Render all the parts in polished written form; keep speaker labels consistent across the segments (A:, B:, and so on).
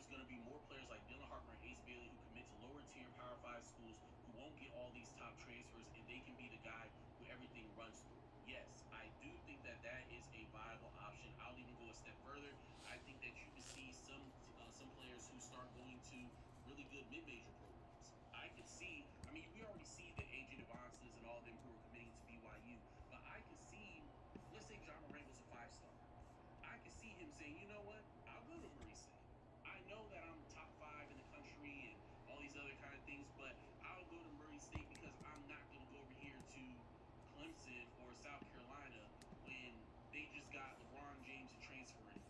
A: there's going to be more players like Dylan Harper and Ace Bailey who commit to lower tier Power 5 schools who won't get all these top transfers, and they can be the guy who everything runs through. Yes, I do think that that is a viable option. I'll even go a step further. I think that you can see some players who start going to really good mid-major programs. I could see, I mean, we already see the AJ Devontas and all of them who are committing to BYU, but I could see, let's say John Moran was a 5-star. I could see him saying, you know what, I'll go to Murray State. I know that I'm top 5 in the country and all these other kind of things, but I'll go to Murray State because I'm not going to go over here to Clemson or South Carolina when they just got LeBron James to transfer in.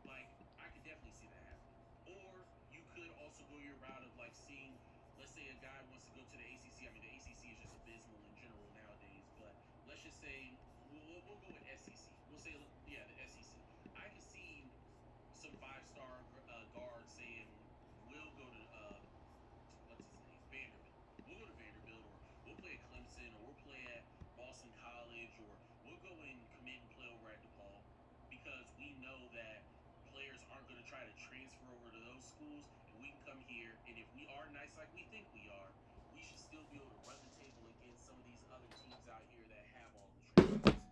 A: Like, I could definitely see that happening. Or you could also go your route of like seeing, let's say a guy wants to go to the ACC. I mean, the ACC is just abysmal in general nowadays, but let's just say we'll go with SEC. We'll say, yeah, the SEC. I could see some 5-star guards saying we'll go to what's his name, Vanderbilt. We'll go to Vanderbilt, or we'll play at Clemson, or we'll play at Boston College, or we'll go and commit and play over at DePaul, because we know that players aren't going to try to transfer over to those schools, and we can come here, and if we are nice like we think we are, we should still be able to run the table against some of these other teams out here that have all the transfers. For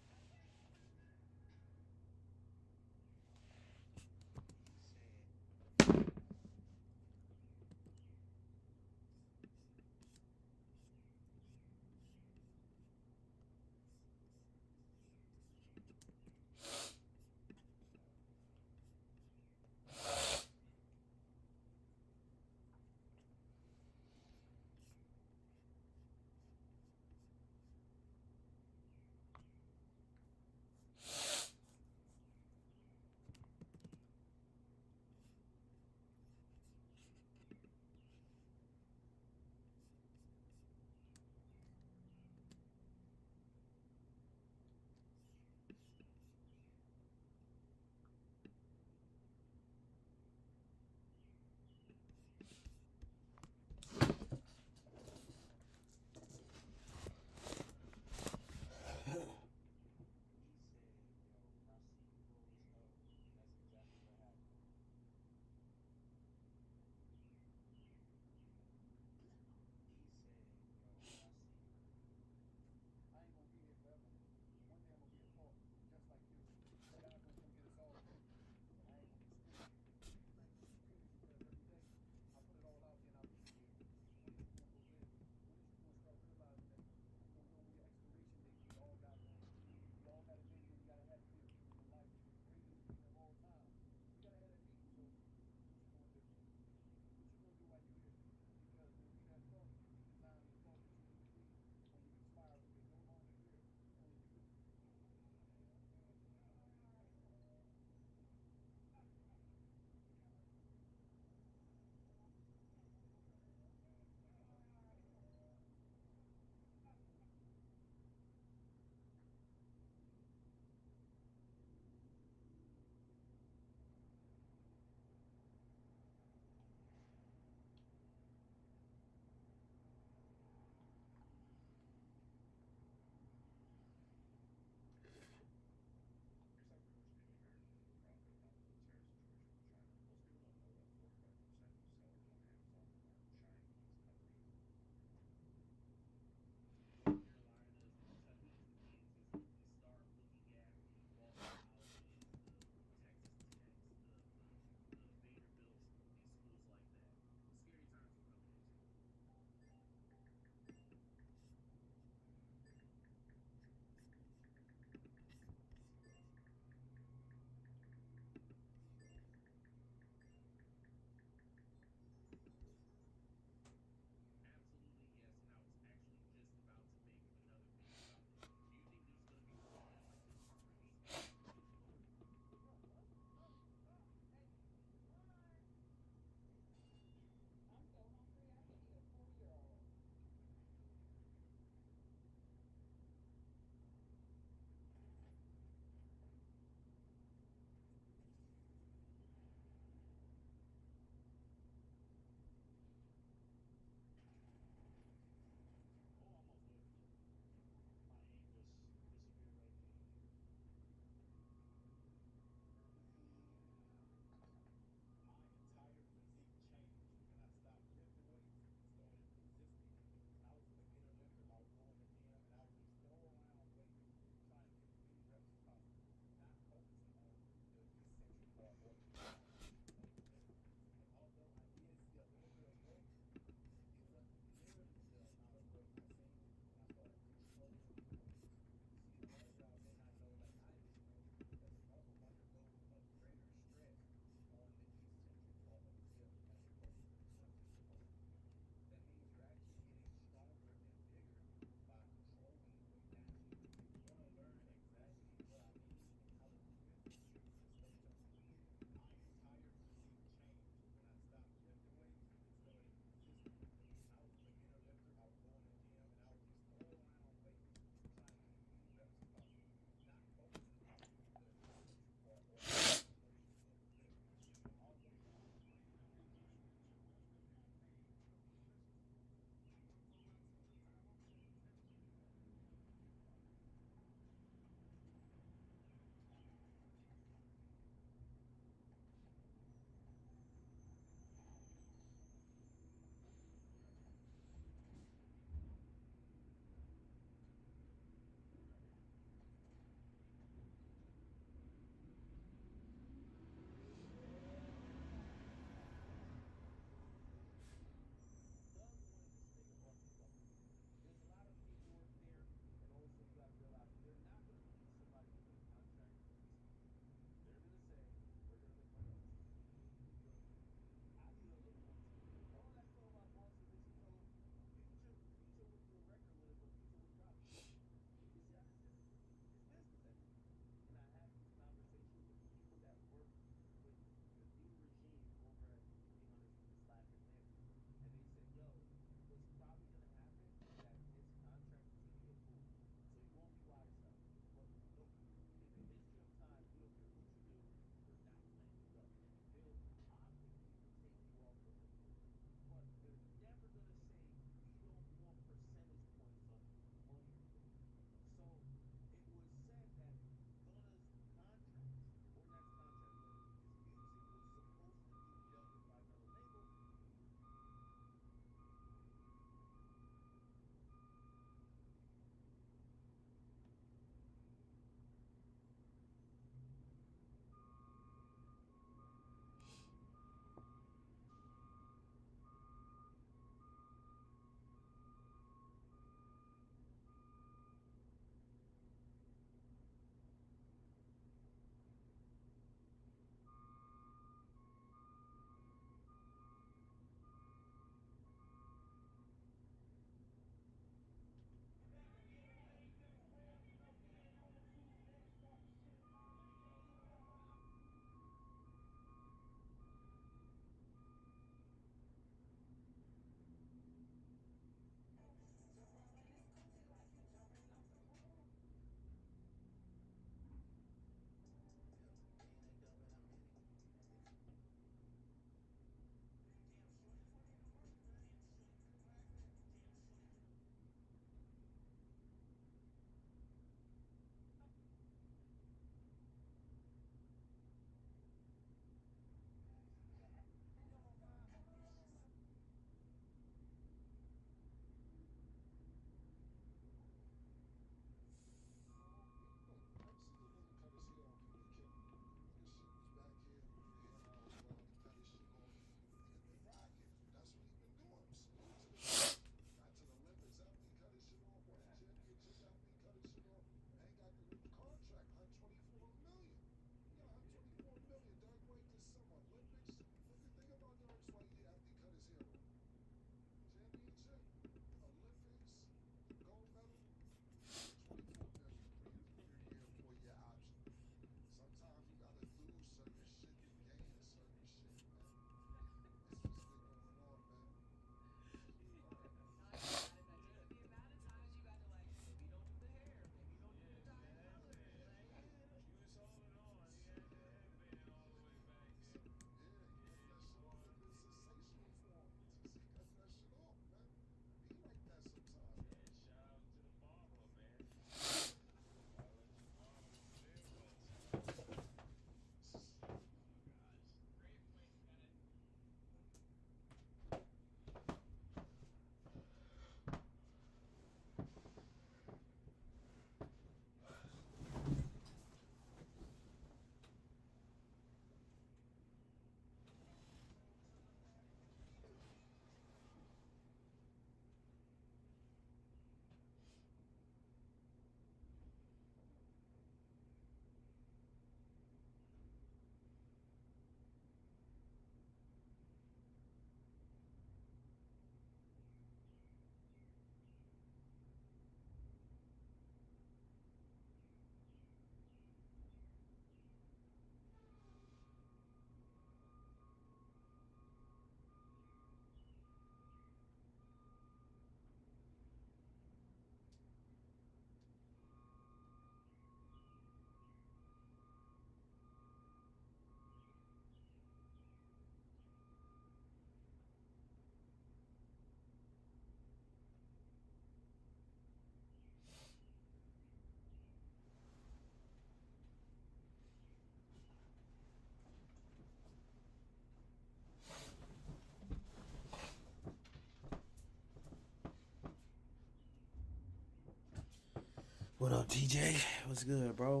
B: What up, TJ? What's good, bro?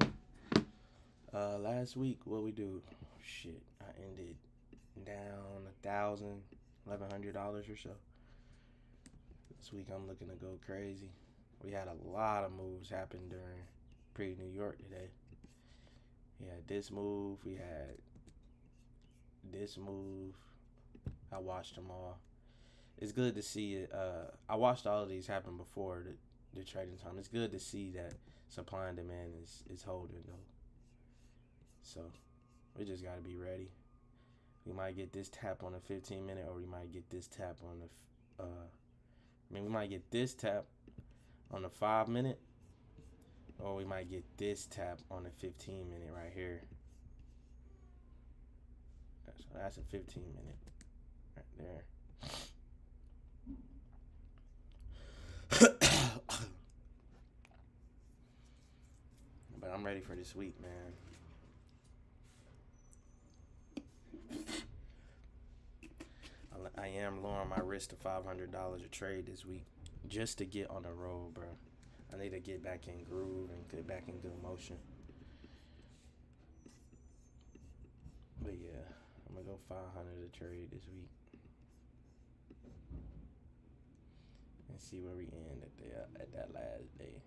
B: Last week, what we do? Shit, I ended down $1,100 or so. This week, I'm looking to go crazy. We had a lot of moves happen during pre-New York today. We had this move. We had this move. I watched them all. It's good to see it. I watched all of these happen before the trading time. It's good to see that supply and demand is holding though. So we just gotta be ready. We might get this tap on the 15-minute, or we might get this tap on the. We might get this tap on the 5-minute, or we might get this tap on the 15-minute right here. So that's a 15-minute right there. But I'm ready for this week, man. I am lowering my risk to $500 a trade this week just to get on the road, bro. I need to get back in groove and get back in good motion. But yeah, I'm gonna go 500 a trade this week and see where we end at that last day.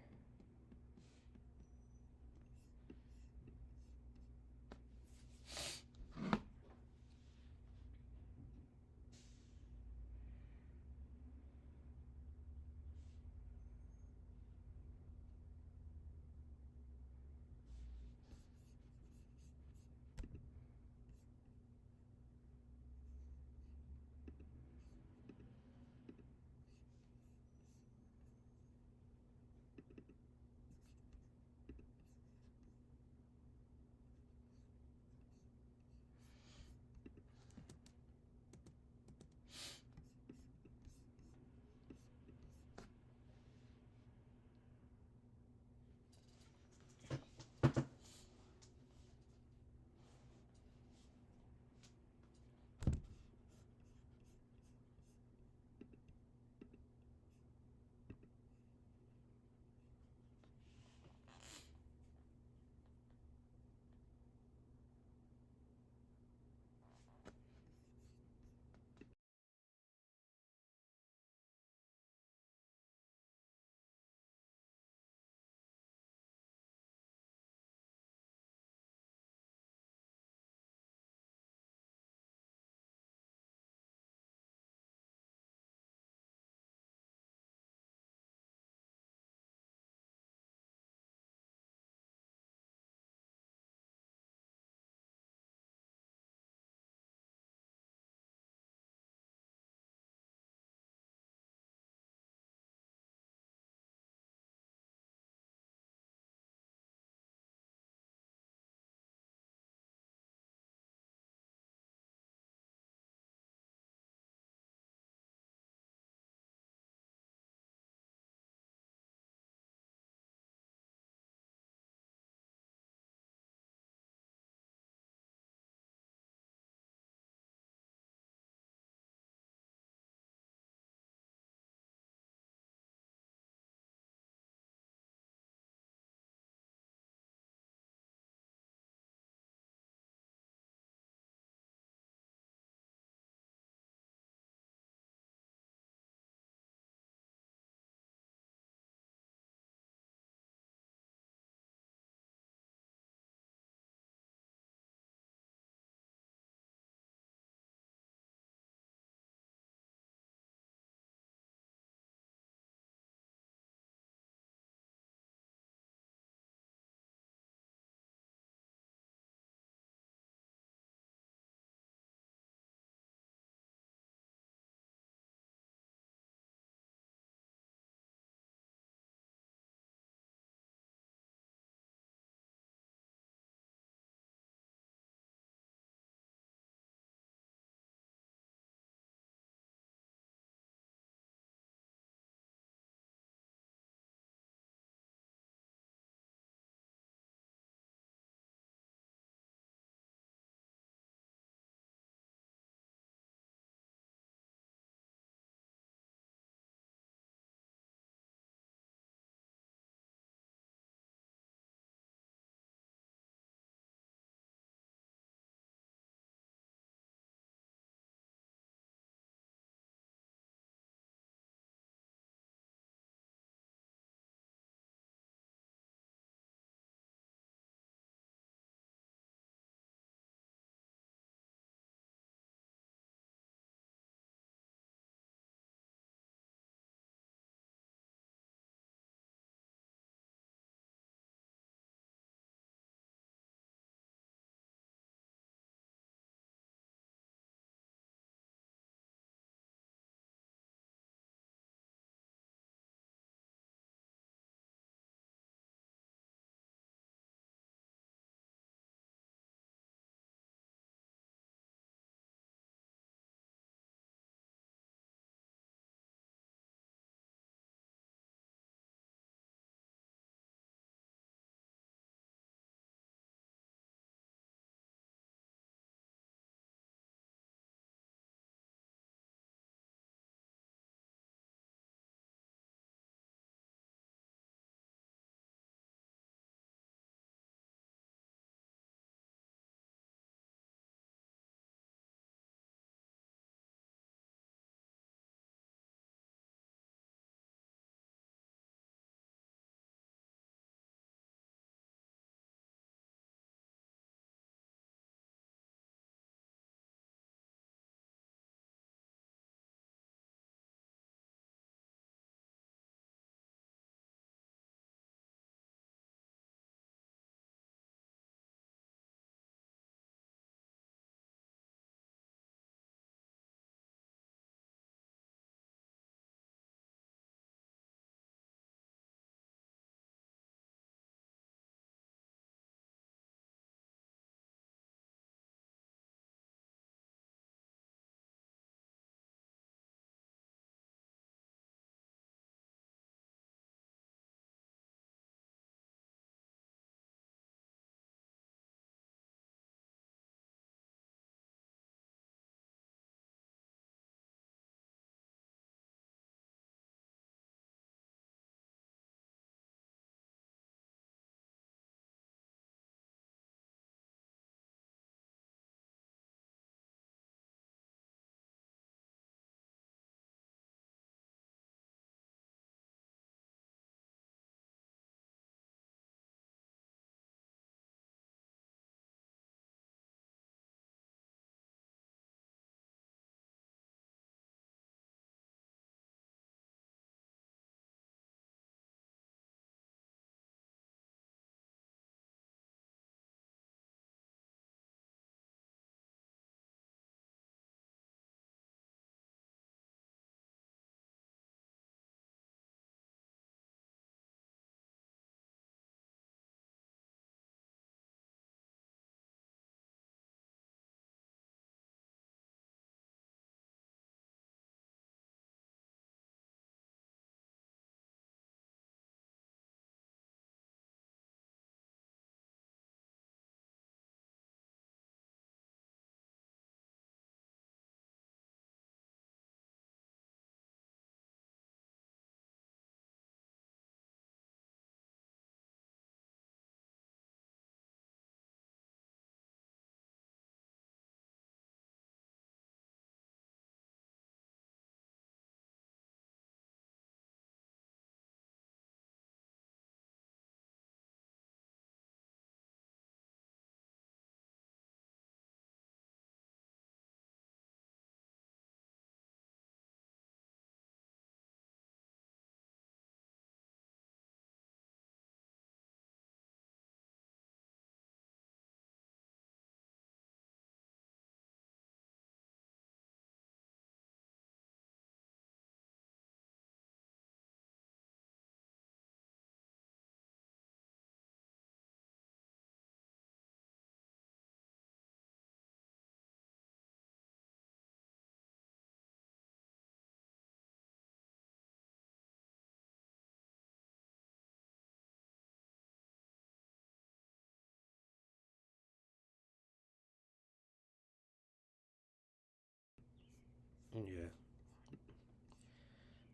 B: Yeah.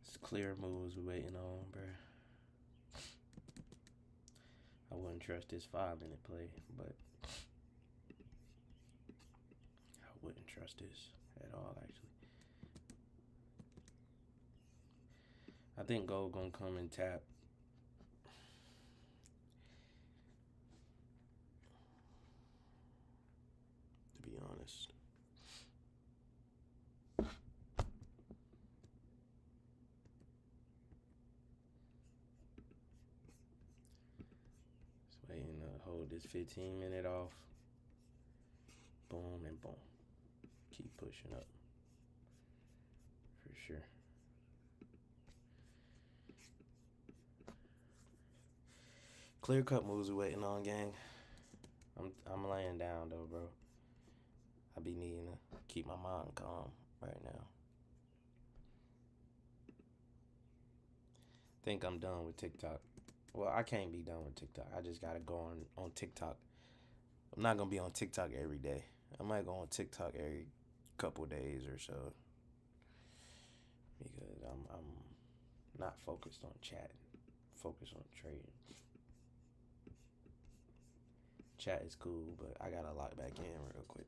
B: It's clear moves we waiting on, bruh. I wouldn't trust this 5 minute play, but I wouldn't trust this at all, actually. I think Gold gonna come and tap. To be honest. Just waiting to hold this 15-minute off. Boom and boom. Keep pushing up. For sure. Clear cut moves we waiting on, gang. I'm laying down though, bro. I be needing to keep my mind calm right now. Think I'm done with TikTok. Well, I can't be done with TikTok. I just gotta go on TikTok. I'm not gonna be on TikTok every day. I might go on TikTok every couple days or so. Because I'm not focused on chatting. Focused on trading. Chat is cool, but I gotta lock back in real quick.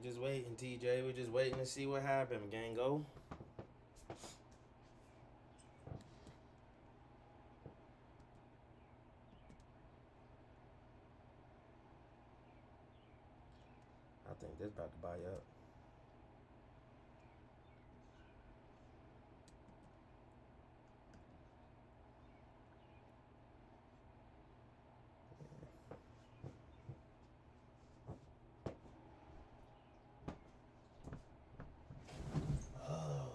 B: just waiting, TJ. We're just waiting to see what happened, gang. Go. I think this about to buy up. Oh.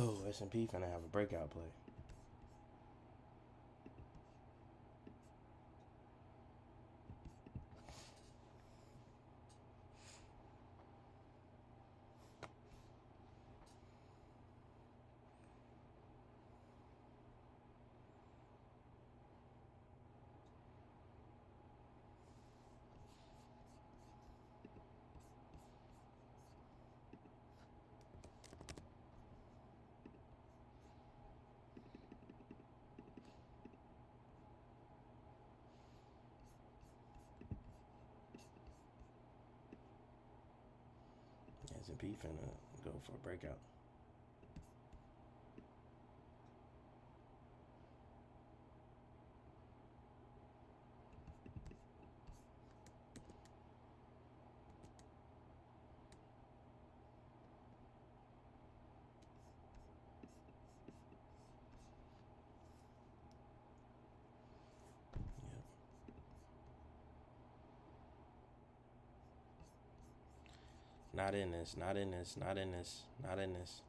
B: Oh, S&P finna have a breakout play. S&P finna go for a breakout. Yep. Not in this, not in this, not in this, not in this.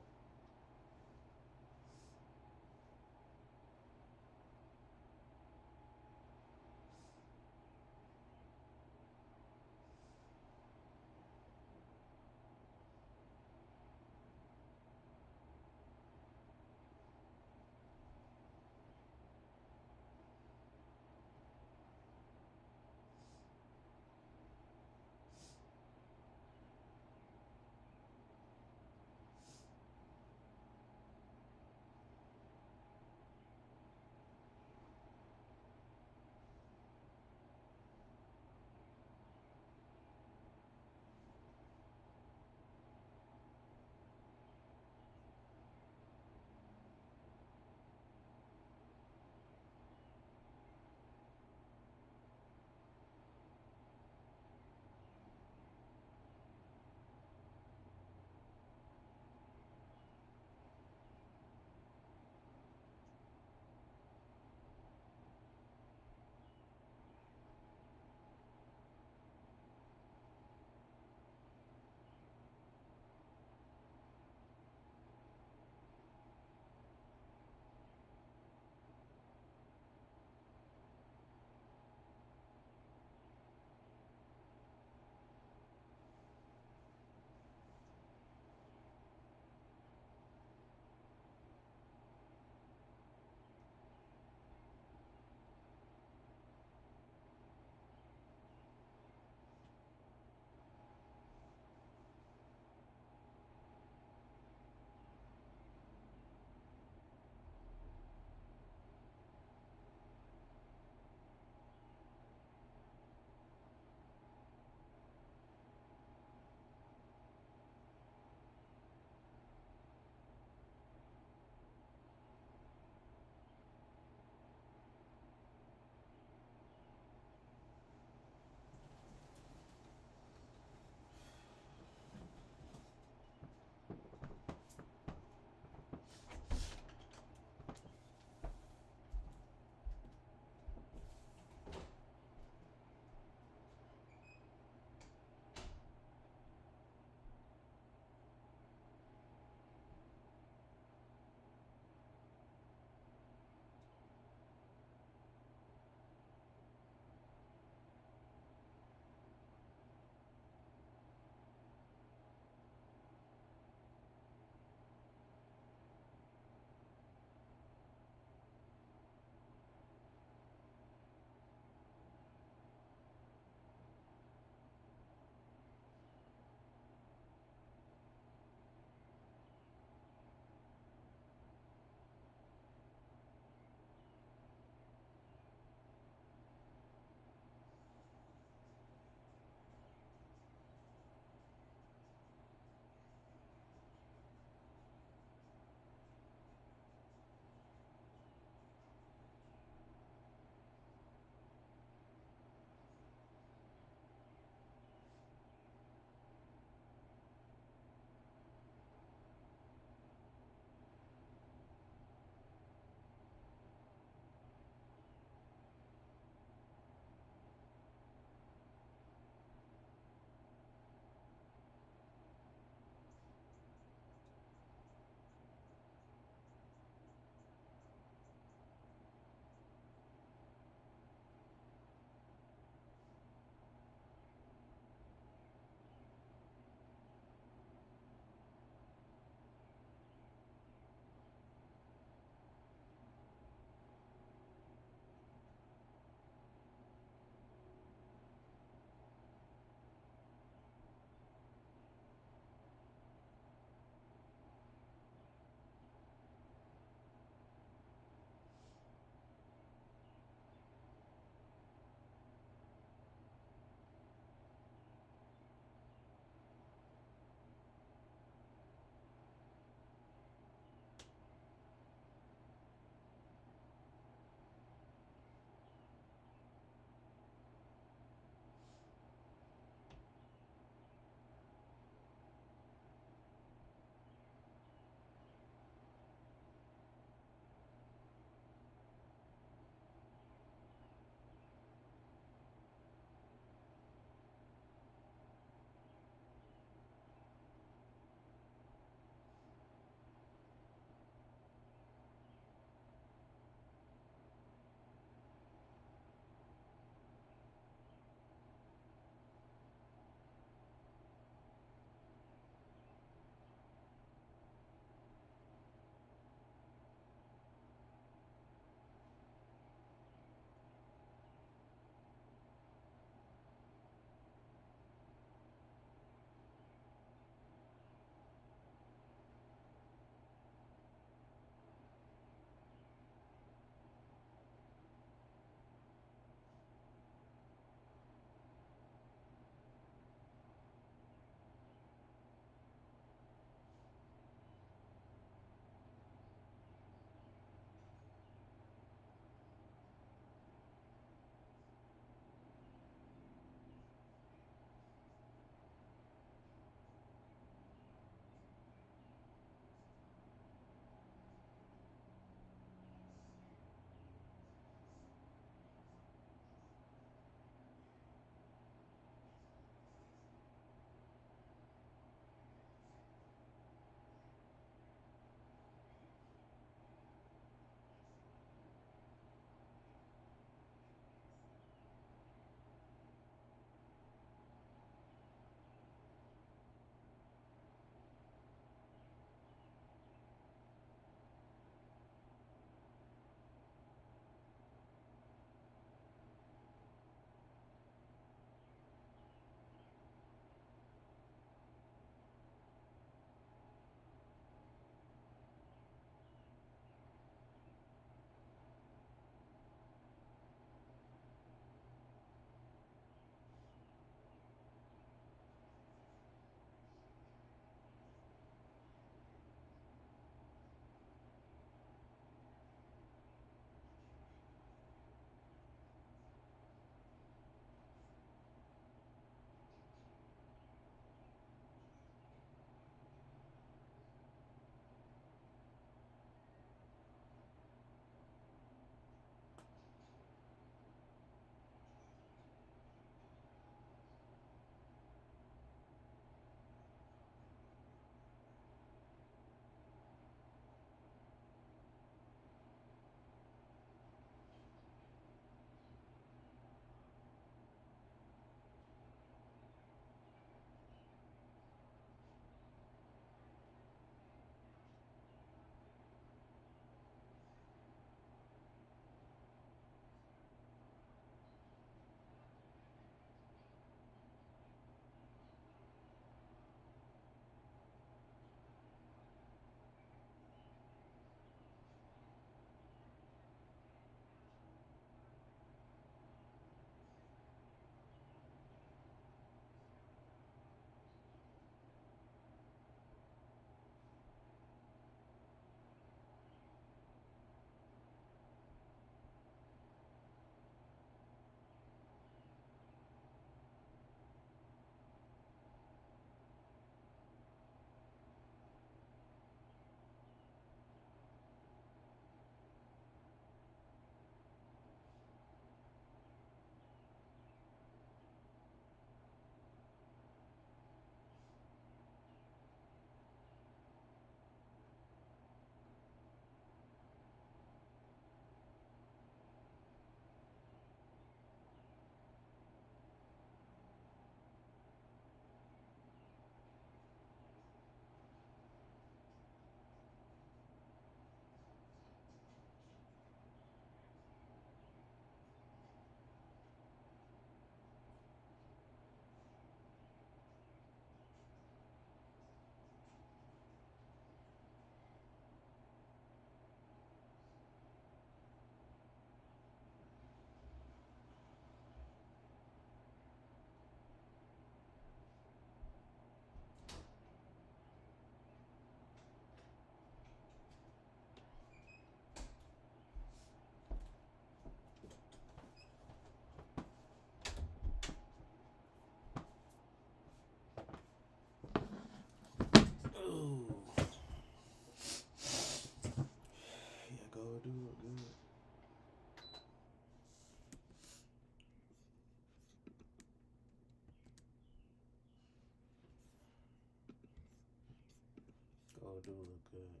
B: do look good.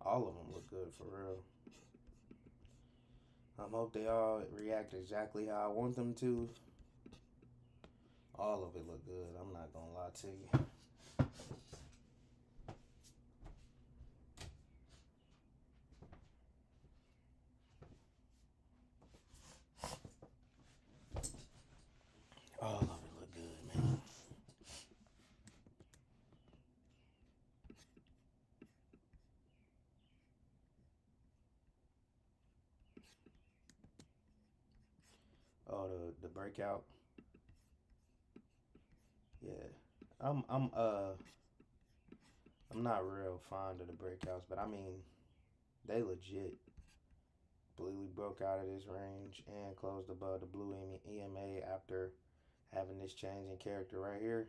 B: All of them look good for real. I hope they all react exactly how I want them to. All of it look good. I'm not gonna lie to you. All of it look good, man. Oh, the breakout. Yeah, I'm not real fond of the breakouts, but I mean they legit completely broke out of this range and closed above the blue EMA after having this change in character right here.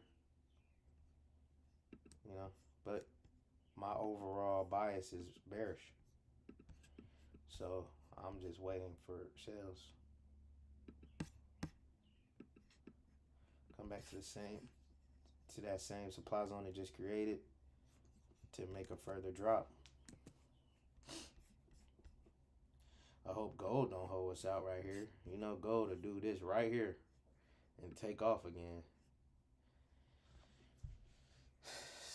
B: You know, but my overall bias is bearish, so I'm just waiting for sales. Come back to that same supply zone it just created to make a further drop. I hope gold don't hold us out right here. You know, gold to do this right here and take off again.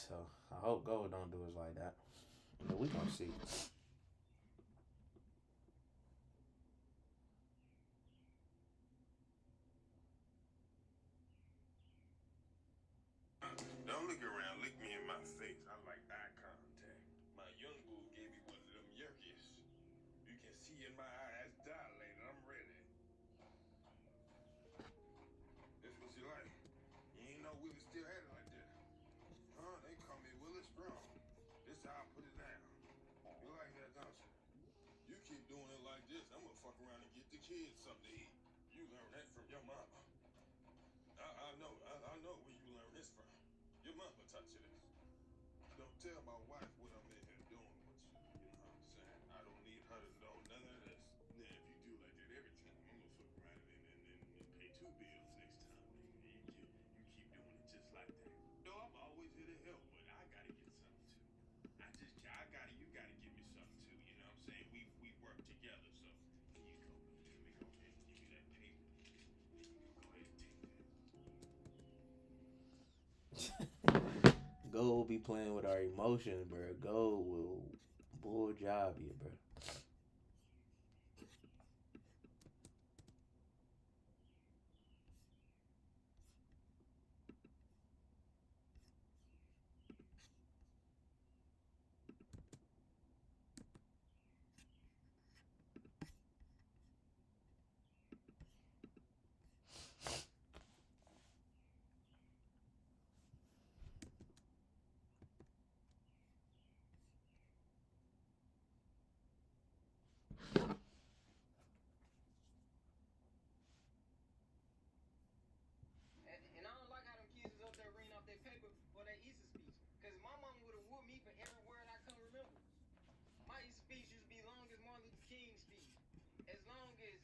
B: So I hope gold don't do us like that. But we gonna see.
C: Don't look around, look me in my face. I like eye contact. My young bull gave me one of them yerkes. You can see in my eyes dilated. I'm ready. This what you like? You ain't know Willie still had it like that. Huh? They call me Willie Strong. This how I put it down. You like that, don't you? You keep doing it like this, I'm gonna fuck around and get the kids something to eat. You learned that from your mama. I know where you learned this from. Your mama taught you this. Don't tell my wife what I'm in here doing with you. You know what I'm saying? I don't need her to know none of this. Now, if you do like that every time, I'm gonna fuck around and pay 2 bills next time. You keep doing it just like that. No, I'm always here to help, but I gotta get something too. You gotta give me something too. You know what I'm saying? We work together, so here you go. Let me go ahead and give you that paper. Here you go. Go ahead and take that.
B: Gold will be playing with our emotions, bro. Gold will bull job you, bro.
D: And I don't like how them kids is up there reading off their paper for their Easter speech. Because my mama would have whooped me for every word I can remember. My Easter speech used to be long as Martin Luther King's speech. As long as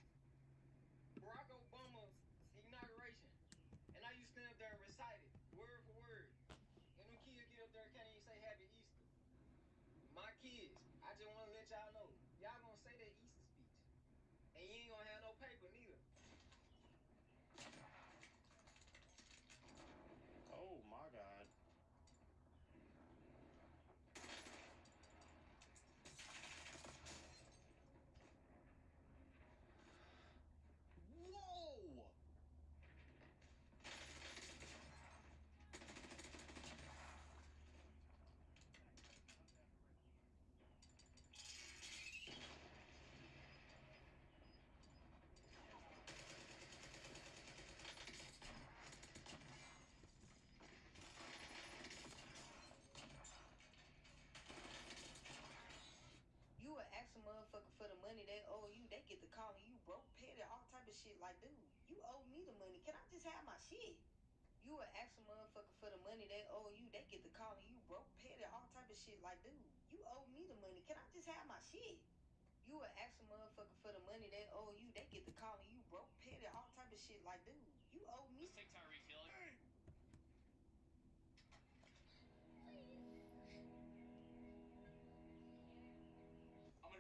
D: Barack Obama's inauguration. And I used to stand up there and recite it, word for word. And them kids get up there and can't even say Happy Easter. My kids, I just want to let y'all know, y'all gonna say that Easter speech. And you ain't gonna have no paper neither.
B: Oh my God. Whoa!
E: You would ask a motherfucker for the money they owe you, they get to calling you broke, petty, all type of shit. Like, dude, you owe me the money. Can I just have my shit? You would ask a motherfucker for the money they owe you, they get to calling you broke, petty, all type of shit. Like, dude, you owe me the money. Can I just have my shit? You would ask a motherfucker for the money they owe you, they get to calling you broke, petty, all type of shit. Like, dude, you owe me.
D: Take Tyreek Hill.
C: Hey!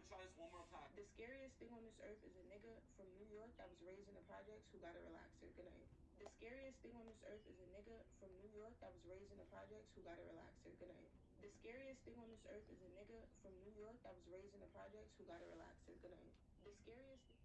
A: want to try this one more time.
F: The scariest thing on this earth is a nigga from New York that was raised in the projects who got a relaxer. Good night. The scariest thing on this earth is a nigga from New York that was raised in the projects who got a relaxer. Good night. The scariest thing on this earth is a nigga from New York that was raised in the projects who got a relaxer. Good night. The scariest thing.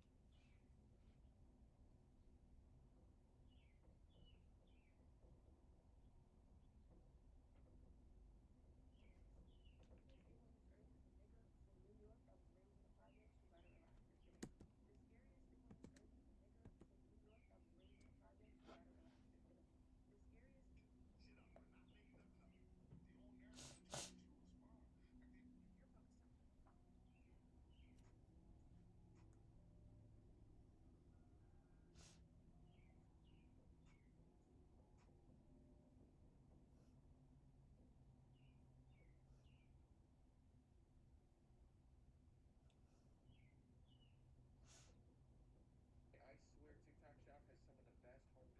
B: I swear TikTok Shop has some of the best home.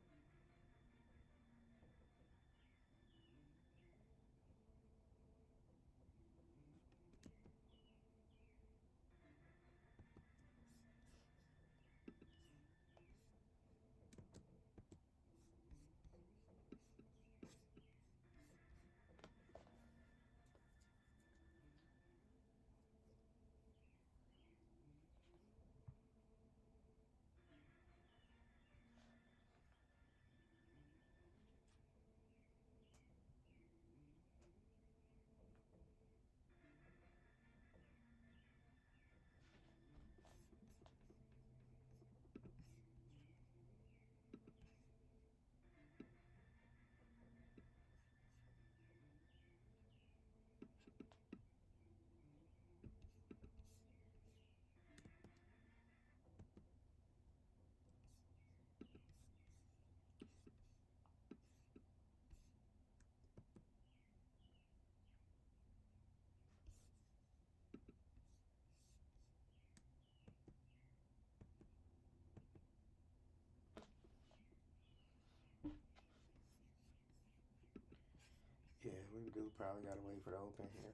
B: Yeah, we do probably gotta wait for the open here.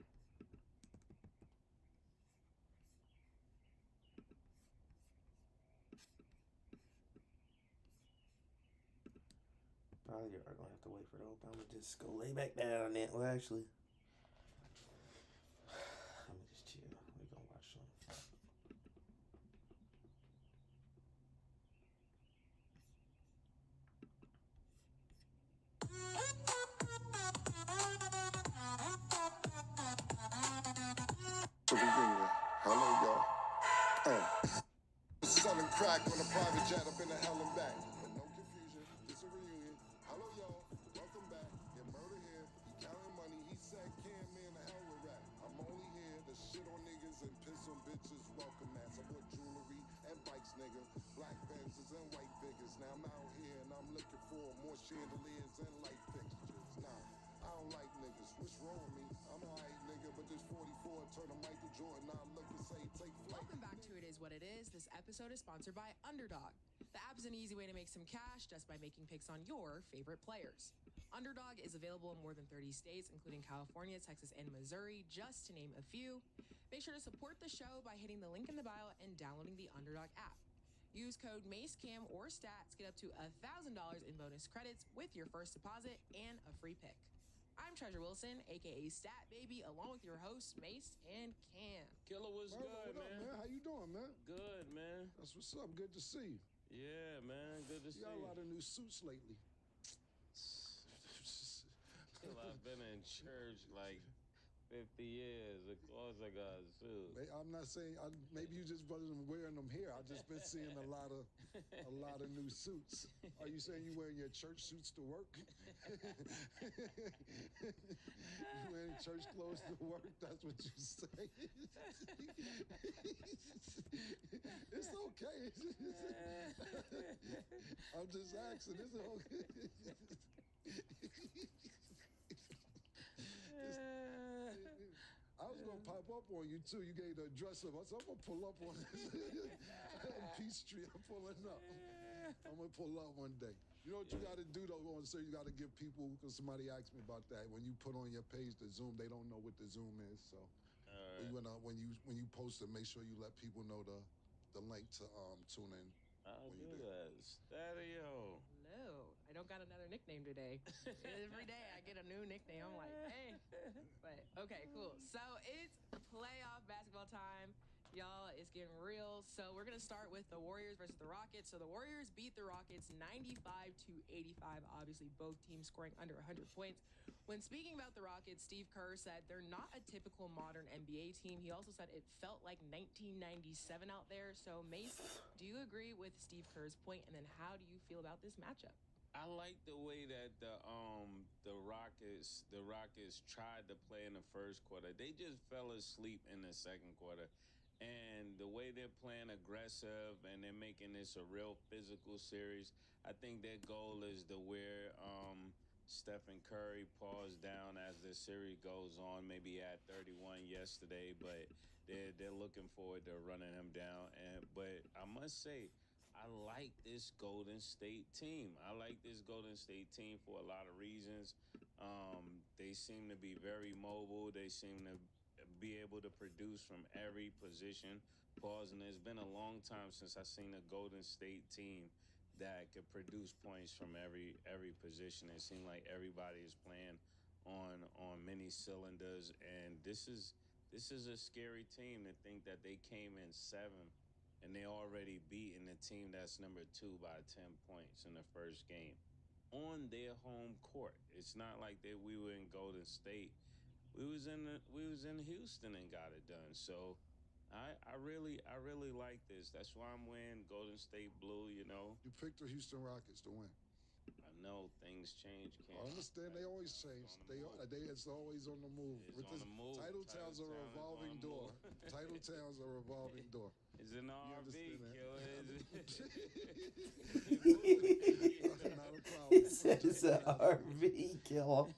B: Probably are gonna have to wait for the open. I'm gonna just go lay back down then. Well, actually, let me just chill. We gonna watch some.
C: Hello, y'all. Selling crack on a private jet up in the hell and back. But no confusion, it's a reunion. Hello, y'all. Welcome back. Get murder here. He counting money. He said, "Can man, the hell with rap. I'm only here to shit on niggas and piss on bitches. Welcome, man. I bought jewelry and bikes, nigga. Black Benzes and white figures. Now I'm out here and I'm looking for more chandeliers and light fixtures. Nah. I don't like niggas. What's wrong with me? I'm alright, nigga, but this 44 turn a Michael Jordan. I look and say, take flight.
G: Welcome back to It Is What It Is. This episode is sponsored by Underdog. The app is an easy way to make some cash just by making picks on your favorite players. Underdog is available in more than 30 states, including California, Texas, and Missouri, just to name a few. Make sure to support the show by hitting the link in the bio and downloading the Underdog app. Use code MACECAM or STATS to get up to $1,000 in bonus credits with your first deposit and a free pick. I'm Treasure Wilson, aka Stat Baby, along with your hosts Mace and Cam.
H: Killer, what's
C: Murder,
H: good,
C: what up,
H: man?
C: How you doing, man?
H: Good, man.
C: That's what's up. Good to see you.
H: Yeah, man. Good to see
C: You got a
H: you.
C: lot of new suits lately.
H: Killer, I've been in church like 50 years. Of course I got suits.
C: I'm not saying maybe you just wasn't wearing them here. I've just been seeing a lot of new suits. Are you saying you wearing your church suits to work? You wearing church clothes to work? That's what you say. It's okay. I'm just asking. It's okay. I was gonna pop up on you too. You gave the address of us. I'm gonna pull up on Peachtree. I'm pulling up. I'm gonna pull up one day. You know what you gotta do though, so you gotta give people, because somebody asked me about that. When you put on your page the Zoom, they don't know what the Zoom is. So
I: When you post it, make sure you let people know the link to tune in.
H: I'll do that. Stadio.
G: Hello. I don't got another nickname today. Every day I get a new nickname. I'm like, hey. But okay, cool. So it's playoff basketball time. Y'all, it's getting real. So we're going to start with the Warriors versus the Rockets. So the Warriors beat the Rockets 95-85. Obviously, both teams scoring under 100 points. When speaking about the Rockets, Steve Kerr said they're not a typical modern NBA team. He also said it felt like 1997 out there. So, Mace, do you agree with Steve Kerr's point? And then how do you feel about this matchup?
H: I like the way that the Rockets tried to play in the first quarter. They just fell asleep in the second quarter. And the way they're playing aggressive and they're making this a real physical series, I think their goal is to wear Stephen Curry paws down as the series goes on. Maybe at 31 yesterday, but they're looking forward to running him down. But I must say, I like this Golden State team. I like this Golden State team for a lot of reasons. They seem to be very mobile. They seem to be able to produce from every position. Pause. And it's been a long time since I've seen a Golden State team that could produce points from every position. It seemed like everybody is playing on many cylinders, and this is a scary team to think that they came in seventh and they already beaten the team that's number 2 by 10 points in the first game on their home court. It's not like that we were in Golden State. We was in Houston and got it done. So I really like this. That's why I'm wearing Golden State blue, you know.
I: You picked the Houston Rockets to win.
H: I know things change, Ken.
I: I understand they always change. It's always on the move.
H: It's on the move.
I: Title Town's a revolving door. Title Town's a revolving door.
H: It's an RV, killer.
I: Not a problem.
B: He said it's an RV killer.
I: Man.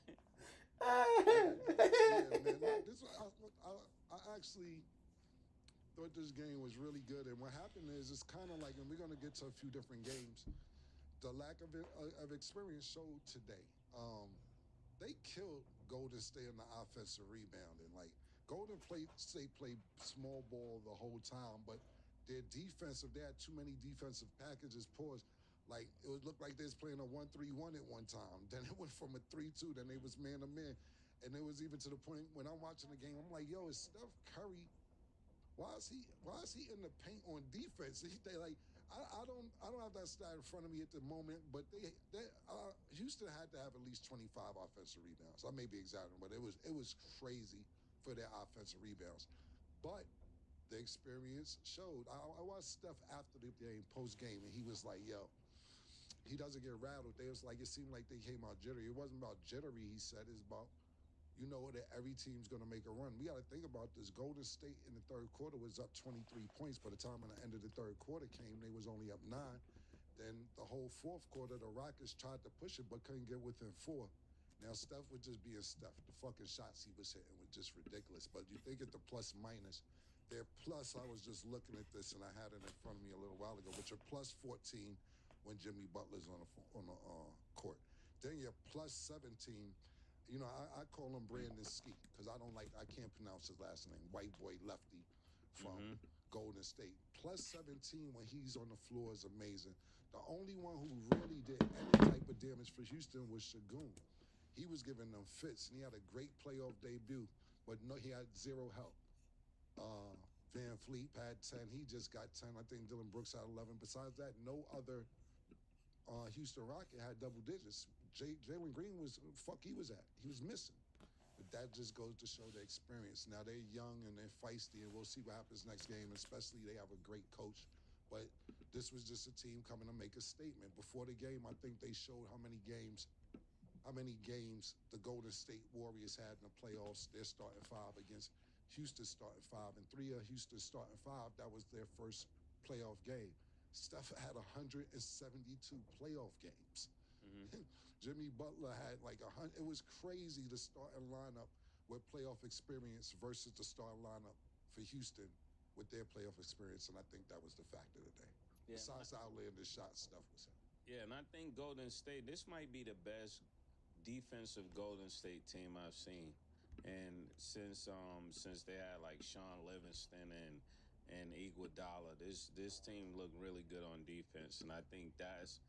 I: I actually thought this game was really good. And what happened is it's kind of like, and we're going to get to a few different games, the lack of experience showed today. They killed Golden State in the offensive rebounding. Like, Golden State played small ball the whole time, but their defensive, they had too many defensive packages. Pause. Like, it would look like they was playing a 1-3-1 at one time. Then it went from a 3-2. Then they was man-to-man. And it was even to the point when I'm watching the game, I'm like, yo, is Steph Curry, why is he in the paint on defense? I don't have that stat in front of me at the moment, but Houston had to have at least 25 offensive rebounds. I may be exaggerating, but it was crazy for their offensive rebounds. But the experience showed. I watched Steph after the game, post-game, and he was like, yo, he doesn't get rattled. It seemed like they came out jittery. It wasn't about jittery, he said. It's about, you know, that every team's going to make a run. We got to think about this. Golden State in the third quarter was up 23 points. By the time the end of the third quarter came, they was only up 9. Then the whole fourth quarter, the Rockets tried to push it but couldn't get within 4. Now, Steph was just being Steph. The fucking shots he was hitting were just ridiculous. But you think at the plus-minus, their plus, I was just looking at this, and I had it in front of me a little while ago, but you're plus 14 when Jimmy Butler's on the court. Then you're plus 17. You know, I call him Brandon Skeet because I can't pronounce his last name. White boy lefty from Golden State. Plus 17 when he's on the floor is amazing. The only one who really did any type of damage for Houston was Şengün. He was giving them fits, and he had a great playoff debut, but no, he had 0 help. Van Fleet had 10. He just got 10. I think Dylan Brooks had 11. Besides that, no other Houston Rocket had double digits. Jalen Green was he was at. He was missing. But that just goes to show the experience. Now, they're young and they're feisty, and we'll see what happens next game, especially they have a great coach. But this was just a team coming to make a statement. Before the game, I think they showed how many games the Golden State Warriors had in the playoffs. They're starting 5 against Houston starting 5, and 3 of Houston starting 5, that was their first playoff game. Steph had 172 playoff games. Jimmy Butler had like 100. It was crazy, the starting lineup with playoff experience versus the starting lineup for Houston with their playoff experience, and I think that was the factor today. Yeah. Besides the outlandish shot Steph was in.
H: Yeah, and I think Golden State, this might be the best defensive Golden State team I've seen. And since they had like Sean Livingston and Iguodala, this team looked really good on defense, and I think that's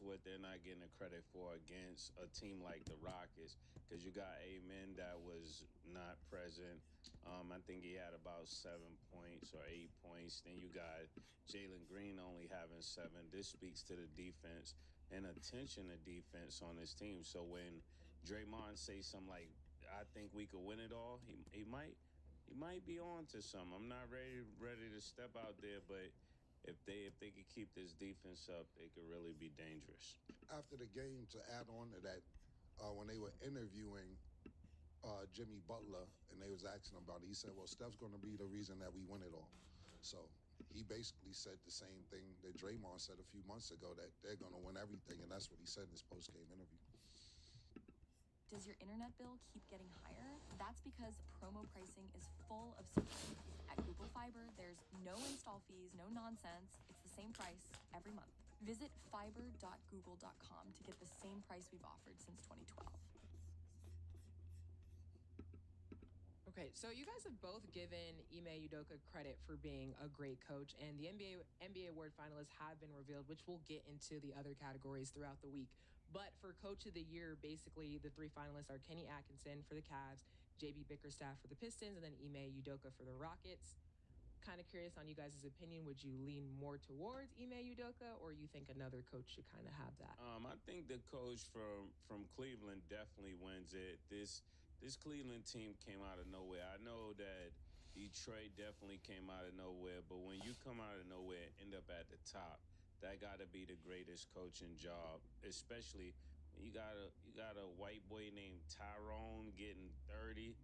H: what they're not getting the credit for against a team like the Rockets, because you got Amen that was not present. I think he had about 7 points or 8 points. Then you got Jalen Green only having seven. This speaks to the defense and attention to defense on this team. So when Draymond say something like, "I think we could win it all," he might be on to something. I'm not ready to step out there, but if they could keep this defense up, they could really be dangerous.
I: After the game, to add on to that, when they were interviewing Jimmy Butler and they was asking him about it, he said, "Well, Steph's going to be the reason that we win it all." So he basically said the same thing that Draymond said a few months ago, that they're going to win everything, and that's what he said in his post game interview.
J: Does your internet bill keep getting higher? That's because promo pricing is full of secrets. At Google Fiber, there's no install fees, no nonsense. It's the same price every month. Visit fiber.google.com to get the same price we've offered since 2012.
G: Okay, so you guys have both given Ime Udoka credit for being a great coach, and the NBA award finalists have been revealed, which we'll get into the other categories throughout the week. But for Coach of the Year, basically the three finalists are Kenny Atkinson for the Cavs, JB Bickerstaff for the Pistons, and then Ime Udoka for the Rockets. Kind of curious on you guys' opinion. Would you lean more towards Ime Udoka, or you think another coach should kind of have that?
H: I think the coach from Cleveland definitely wins it. This Cleveland team came out of nowhere. I know that Detroit definitely came out of nowhere, but when you come out of nowhere and end up at the top, that got to be the greatest coaching job, especially when you got a white boy named Tyrone getting 30.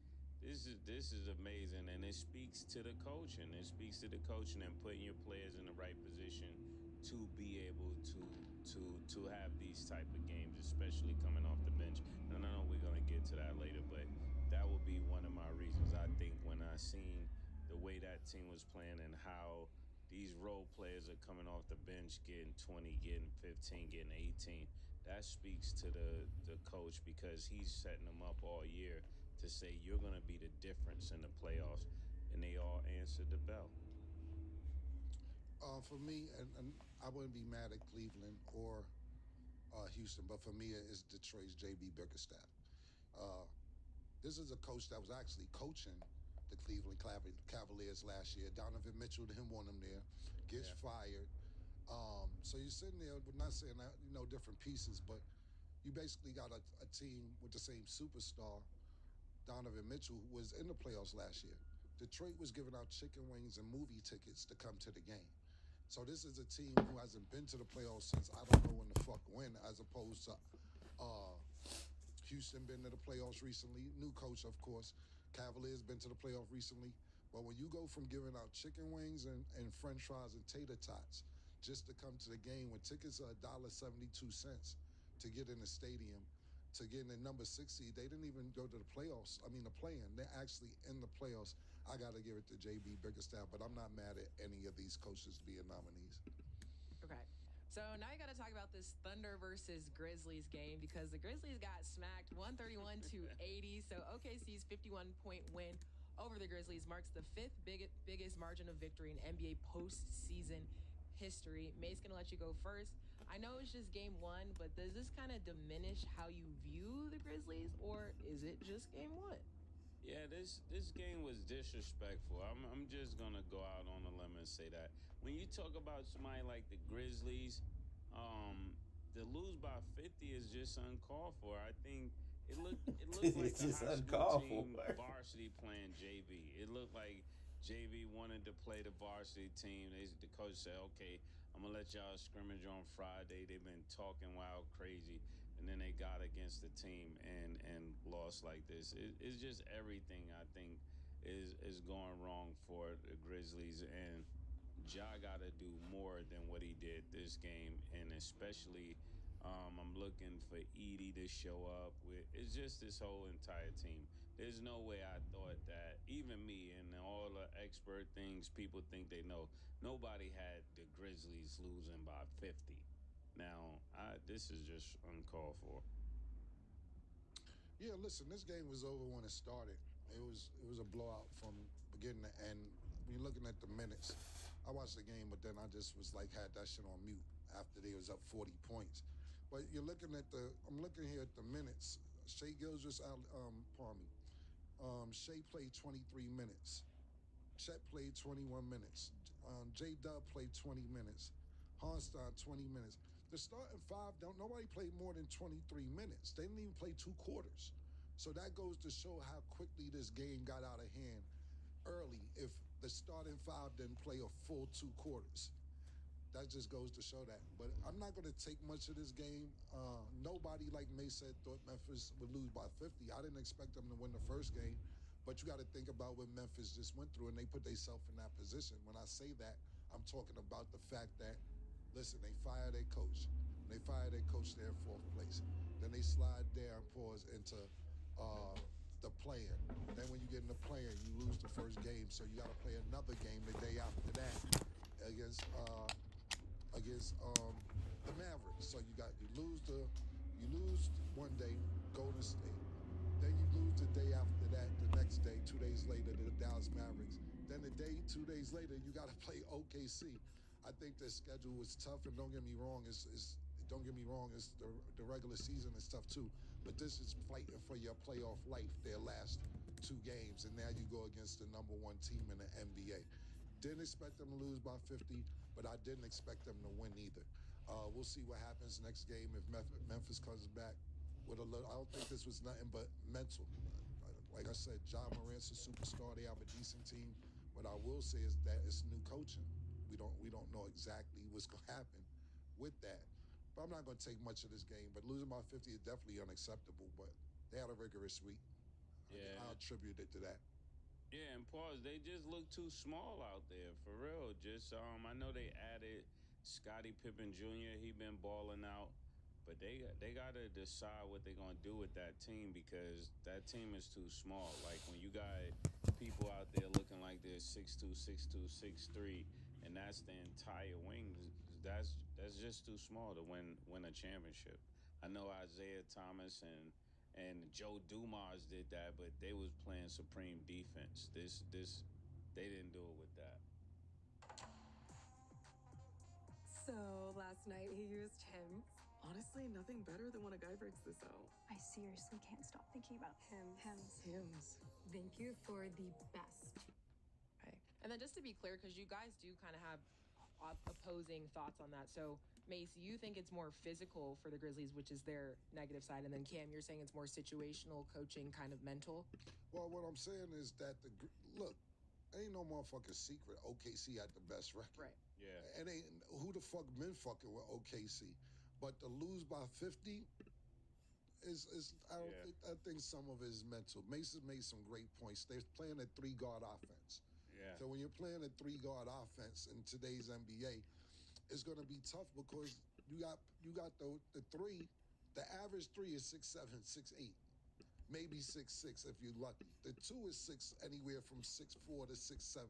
H: This is amazing, and it speaks to the coaching. It speaks to the coaching and putting your players in the right position to be able to have these type of games, especially coming off the bench. And I know we're gonna get to that later, but that would be one of my reasons. I think when I seen the way that team was playing and how these role players are coming off the bench, getting 20, getting 15, getting 18, that speaks to the coach, because he's setting them up all year to say you're going to be the difference in the playoffs, and they all answered the bell.
I: For me, and I wouldn't be mad at Cleveland or Houston, but for me, it's Detroit's JB Bickerstaff. Uh, this is a coach that was actually coaching the Cleveland Cavaliers last year. Donovan Mitchell didn't want him there, gets fired. So you're sitting there, we're not saying that, different pieces, but you basically got a team with the same superstar, Donovan Mitchell, who was in the playoffs last year. Detroit was giving out chicken wings and movie tickets to come to the game. So this is a team who hasn't been to the playoffs since I don't know when the fuck when, as opposed to uh, Houston been to the playoffs recently. New coach, of course. Cavaliers been to the playoff recently. But when you go from giving out chicken wings and French fries and tater tots just to come to the game when tickets are $1.72 to get in the stadium, to get in the number 60, they didn't even go to the playoffs. I mean, the play-in. They're actually in the playoffs. I got to give it to JB Bickerstaff, but I'm not mad at any of these coaches being nominees.
G: Okay. So now you got to talk about this Thunder versus Grizzlies game, because the Grizzlies got smacked 131 to 80. So OKC's 51-point win over the Grizzlies marks the fifth biggest margin of victory in NBA postseason history. May's going to let you go first. I know it's just game one, but does this kind of diminish how you view the Grizzlies, or is it just game one?
H: Yeah, this game was disrespectful. I'm just gonna go out on a limb and say that when you talk about somebody like the Grizzlies, to lose by 50 is just uncalled for. I think it looked like
B: It's
H: a
B: just
H: high school
B: uncalled
H: team
B: for.
H: varsity playing JV. It looked like JV wanted to play the varsity team. The coach said, "Okay, I'm gonna let y'all scrimmage on Friday." They've been talking wild crazy, and then they got against the team and lost like this. It's just everything, I think, is going wrong for the Grizzlies, and Ja got to do more than what he did this game, and especially. I'm looking for Edie to show up with. It's just this whole entire team. There's no way I thought that, even me and all the expert things people think they know, nobody had the Grizzlies losing by 50. Now, this is just uncalled for.
I: Yeah, listen, this game was over when it started. It was a blowout from beginning to end. When you're looking at the minutes, I watched the game, but then I just was like had that shit on mute after they was up 40 points. But you're looking at I'm looking here at the minutes. Shea Gilgeous, pardon me. Shea played 23 minutes. Chet played 21 minutes. J Dub played 20 minutes. Harnstein 20 minutes. The starting five nobody played more than 23 minutes. They didn't even play 2 quarters. So that goes to show how quickly this game got out of hand early if the starting five didn't play a full 2 quarters. That just goes to show that. But I'm not going to take much of this game. Nobody, like May said, thought Memphis would lose by 50. I didn't expect them to win the first game. But you got to think about what Memphis just went through, and they put themselves in that position. When I say that, I'm talking about the fact that, listen, they fired their coach. They fired their coach there in fourth place. Then they slide Darren Pause into the player. Then when you get in the player, you lose the first game, so you got to play another game the day after that against the Mavericks. So you lose one day, Golden State. Then you lose the day after that, the next day, 2 days later, the Dallas Mavericks. Then 2 days later, you got to play OKC. I think their schedule was tough, and don't get me wrong, the regular season is tough too. But this is fighting for your playoff life, their last 2 games, and now you go against the number 1 team in the NBA. Didn't expect them to lose by 50, but I didn't expect them to win either. We'll see what happens next game if Memphis comes back with a little. I don't think this was nothing but mental. Like I said, Ja Morant's a superstar. They have a decent team. What I will say is that it's new coaching. We don't know exactly what's going to happen with that. But I'm not going to take much of this game. But losing by 50 is definitely unacceptable. But they had a rigorous week.
H: Yeah.
I: I'll attribute it to that.
H: Yeah, and pause. They just look too small out there, for real. Just I know they added Scottie Pippen Jr. He been balling out, but they got to decide what they're gonna do with that team because that team is too small. Like when you got people out there looking like they're 6'2", 6'2", 6'3", and that's the entire wing. That's just too small to win a championship. I know Isaiah Thomas and Joe Dumars did that, but they was playing supreme defense. This they didn't do it with that.
K: So last night he used Hims. Honestly, nothing better than when a guy breaks this out.
J: I seriously can't stop thinking about
K: Hims.
F: Thank you for the best.
G: Okay. And then just to be clear, because you guys do kind of have opposing thoughts on that. So, Mace, you think it's more physical for the Grizzlies, which is their negative side. And then, Cam, you're saying it's more situational, coaching, kind of mental?
I: Well, what I'm saying is that look, ain't no motherfucking secret OKC had the best record.
G: Right.
H: Yeah.
I: It ain't who the fuck been fucking with OKC. But to lose by 50 is I think some of it is mental. Mason made some great points. They're playing a 3-guard offense.
H: Yeah.
I: So when you're playing a 3-guard offense in today's NBA, it's going to be tough because you got the three. The average 3 is 6'7", 6'8", maybe 6'6" if you're lucky. The 2 is anywhere from 6'4" to 6'7",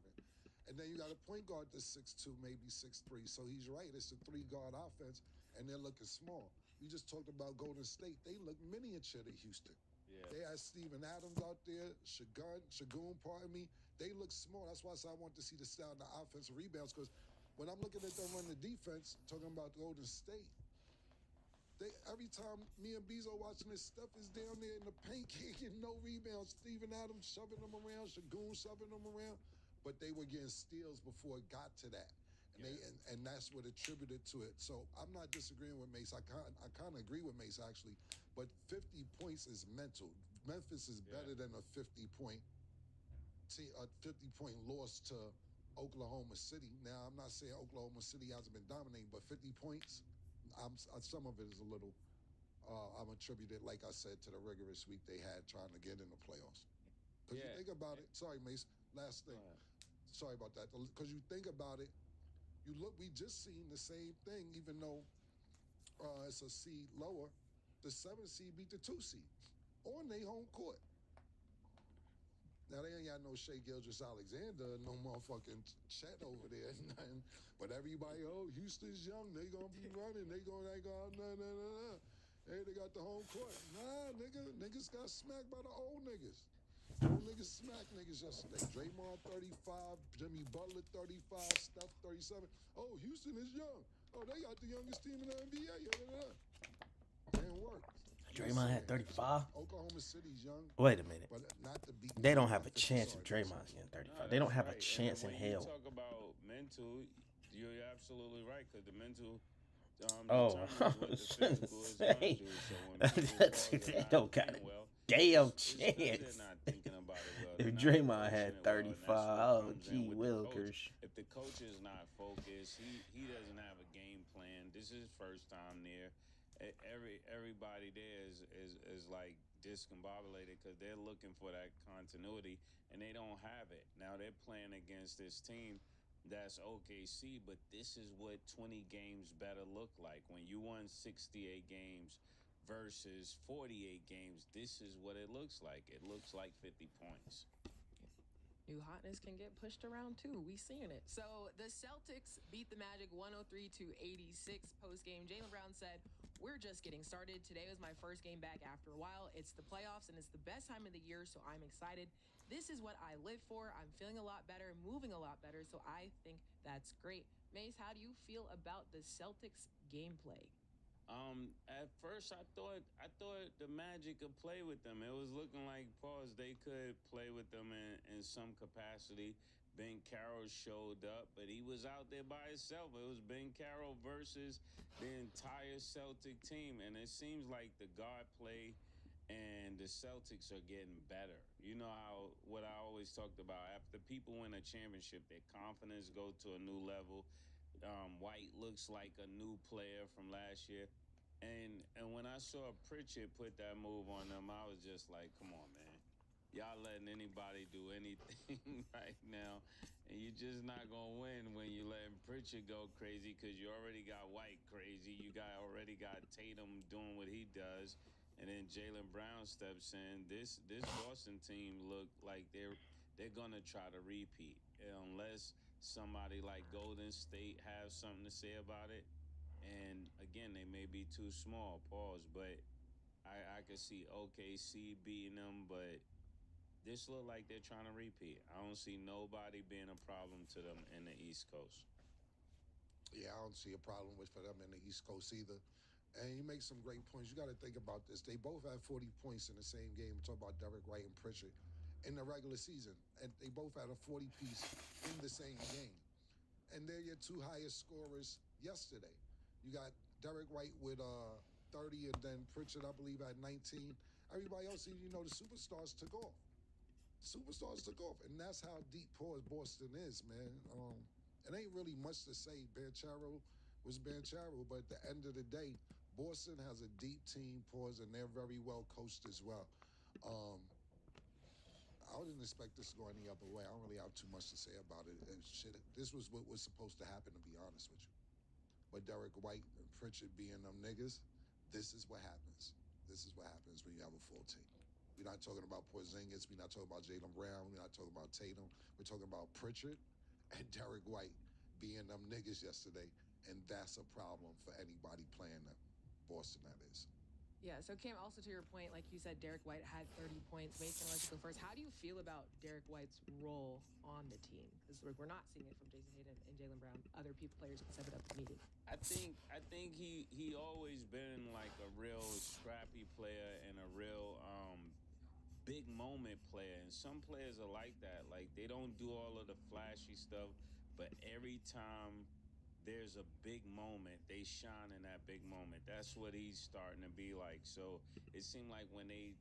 I: and then you got a point guard that's 6'2", maybe 6'3". So he's right. It's a 3-guard offense, and they're looking small. We just talked about Golden State. They look miniature to Houston.
H: Yeah.
I: They had Steven Adams out there, Shagun, pardon me. They look small. That's why I want to see the style in the offensive rebounds, because when I'm looking at them run the defense, talking about Golden State, every time me and Bezo watching this, Steph is down there in the paint, can't get no rebounds. Steven Adams shoving them around, Shagun shoving them around, but they were getting steals before it got to that. And that's what attributed to it. So I'm not disagreeing with Mace. I kind of agree with Mace, actually. But 50 points is mental. Memphis is better than a 50-point loss to Oklahoma City. Now, I'm not saying Oklahoma City hasn't been dominating, but 50 points, some of it is a little, I'm attributed, like I said, to the rigorous week they had trying to get in the playoffs. Because you think about it, sorry, Mace, last thing. Sorry about that. Because you think about it, we just seen the same thing, even though it's a seed lower. The 7 seed beat the 2 seed on their home court. Now, they ain't got no Shea Gilgeous-Alexander, no motherfucking Chet over there, nothing. But everybody, Houston's young, they gonna be running, they gonna, no. They NBA, they got the home court. Nah, nigga. Niggas got smacked by the old niggas. Old niggas smacked niggas yesterday. Draymond 35, Jimmy Butler 35, Steph 37. Oh, Houston is young. Oh, they got the youngest team in the NBA. Didn't work.
B: Draymond had 35.
I: Oklahoma City's young.
B: Wait a minute.
I: But not to beat.
B: They don't have a chance if Draymond's getting 35. They don't have a chance in hell.
H: When you talk about mental, you're absolutely right because the mental.
B: They don't got a damn chance. If Draymond had 35, oh, gee willikers.
H: If the coach is not focused, he doesn't have a game plan. This is his first time there. Everybody there is like discombobulated because they're looking for that continuity and they don't have it. Now they're playing against this team that's OKC, but this is what 20 games better look like. When you won 68 games versus 48 games, this is what it looks like. It looks like 50 points.
G: New hotness can get pushed around too. We seeing it. So the Celtics beat the Magic 103-86 post-game. Jaylen Brown said, "We're just getting started. Today was my first game back after a while. It's the playoffs and it's the best time of the year, so I'm excited. This is what I live for. I'm feeling a lot better, moving a lot better, so I think that's great." Mace, how do you feel about the Celtics gameplay?
H: At first I thought the Magic could play with them. It was looking like they could play with them in some capacity. Ben Carroll showed up, but he was out there by himself. It was Ben Carroll versus the entire Celtic team, and it seems like the guard play and the Celtics are getting better. You know what I always talked about, after people win a championship, their confidence go to a new level. White looks like a new player from last year. And when I saw Pritchard put that move on them, I was just like, come on, man. Y'all letting anybody do anything right now. And you're just not going to win when you letting Pritchard go crazy because you already got White crazy. You already got Tatum doing what he does. And then Jaylen Brown steps in. This Boston team look like they're going to try to repeat unless somebody like Golden State have something to say about it. And again, they may be too small, but I could see OKC beating them, but this look like they're trying to repeat. I don't see nobody being a problem to them in the East Coast.
I: Yeah, I don't see a problem for them in the East Coast either. And you make some great points. You got to think about this. They both had 40 points in the same game. We're talking about Derek White and Pritchard in the regular season. And they both had a 40-piece in the same game. And they're your two highest scorers yesterday. You got Derek White with 30, and then Pritchard, I believe, at 19. Everybody else, the superstars took off. And that's how deep Boston is, man. It ain't really much to say. Banchero was Banchero, but at the end of the day, Boston has a deep team, and they're very well coached as well. I didn't expect this to go any other way. I don't really have too much to say about it. This was what was supposed to happen, to be honest with you. But Derek White and Pritchard being them niggas, this is what happens. This is what happens when you have a full team. We're not talking about Porzingis. We're not talking about Jaylen Brown. We're not talking about Tatum. We're talking about Pritchard and Derek White being them niggas yesterday. And that's a problem for anybody playing them. Boston, that is.
G: Yeah, so Cam, also to your point, like you said, Derek White had 30 points. Mason, let's go first. How do you feel about Derek White's role on the team? Because we're not seeing it from Jason Tatum and Jaylen Brown. Other players can step it up if needed.
H: I think he always been like a real scrappy player and a real big moment player. And some players are like that. Like, they don't do all of the flashy stuff, but every time there's a big moment, they shine in that big moment. That's what he's starting to be like. So it seemed like when they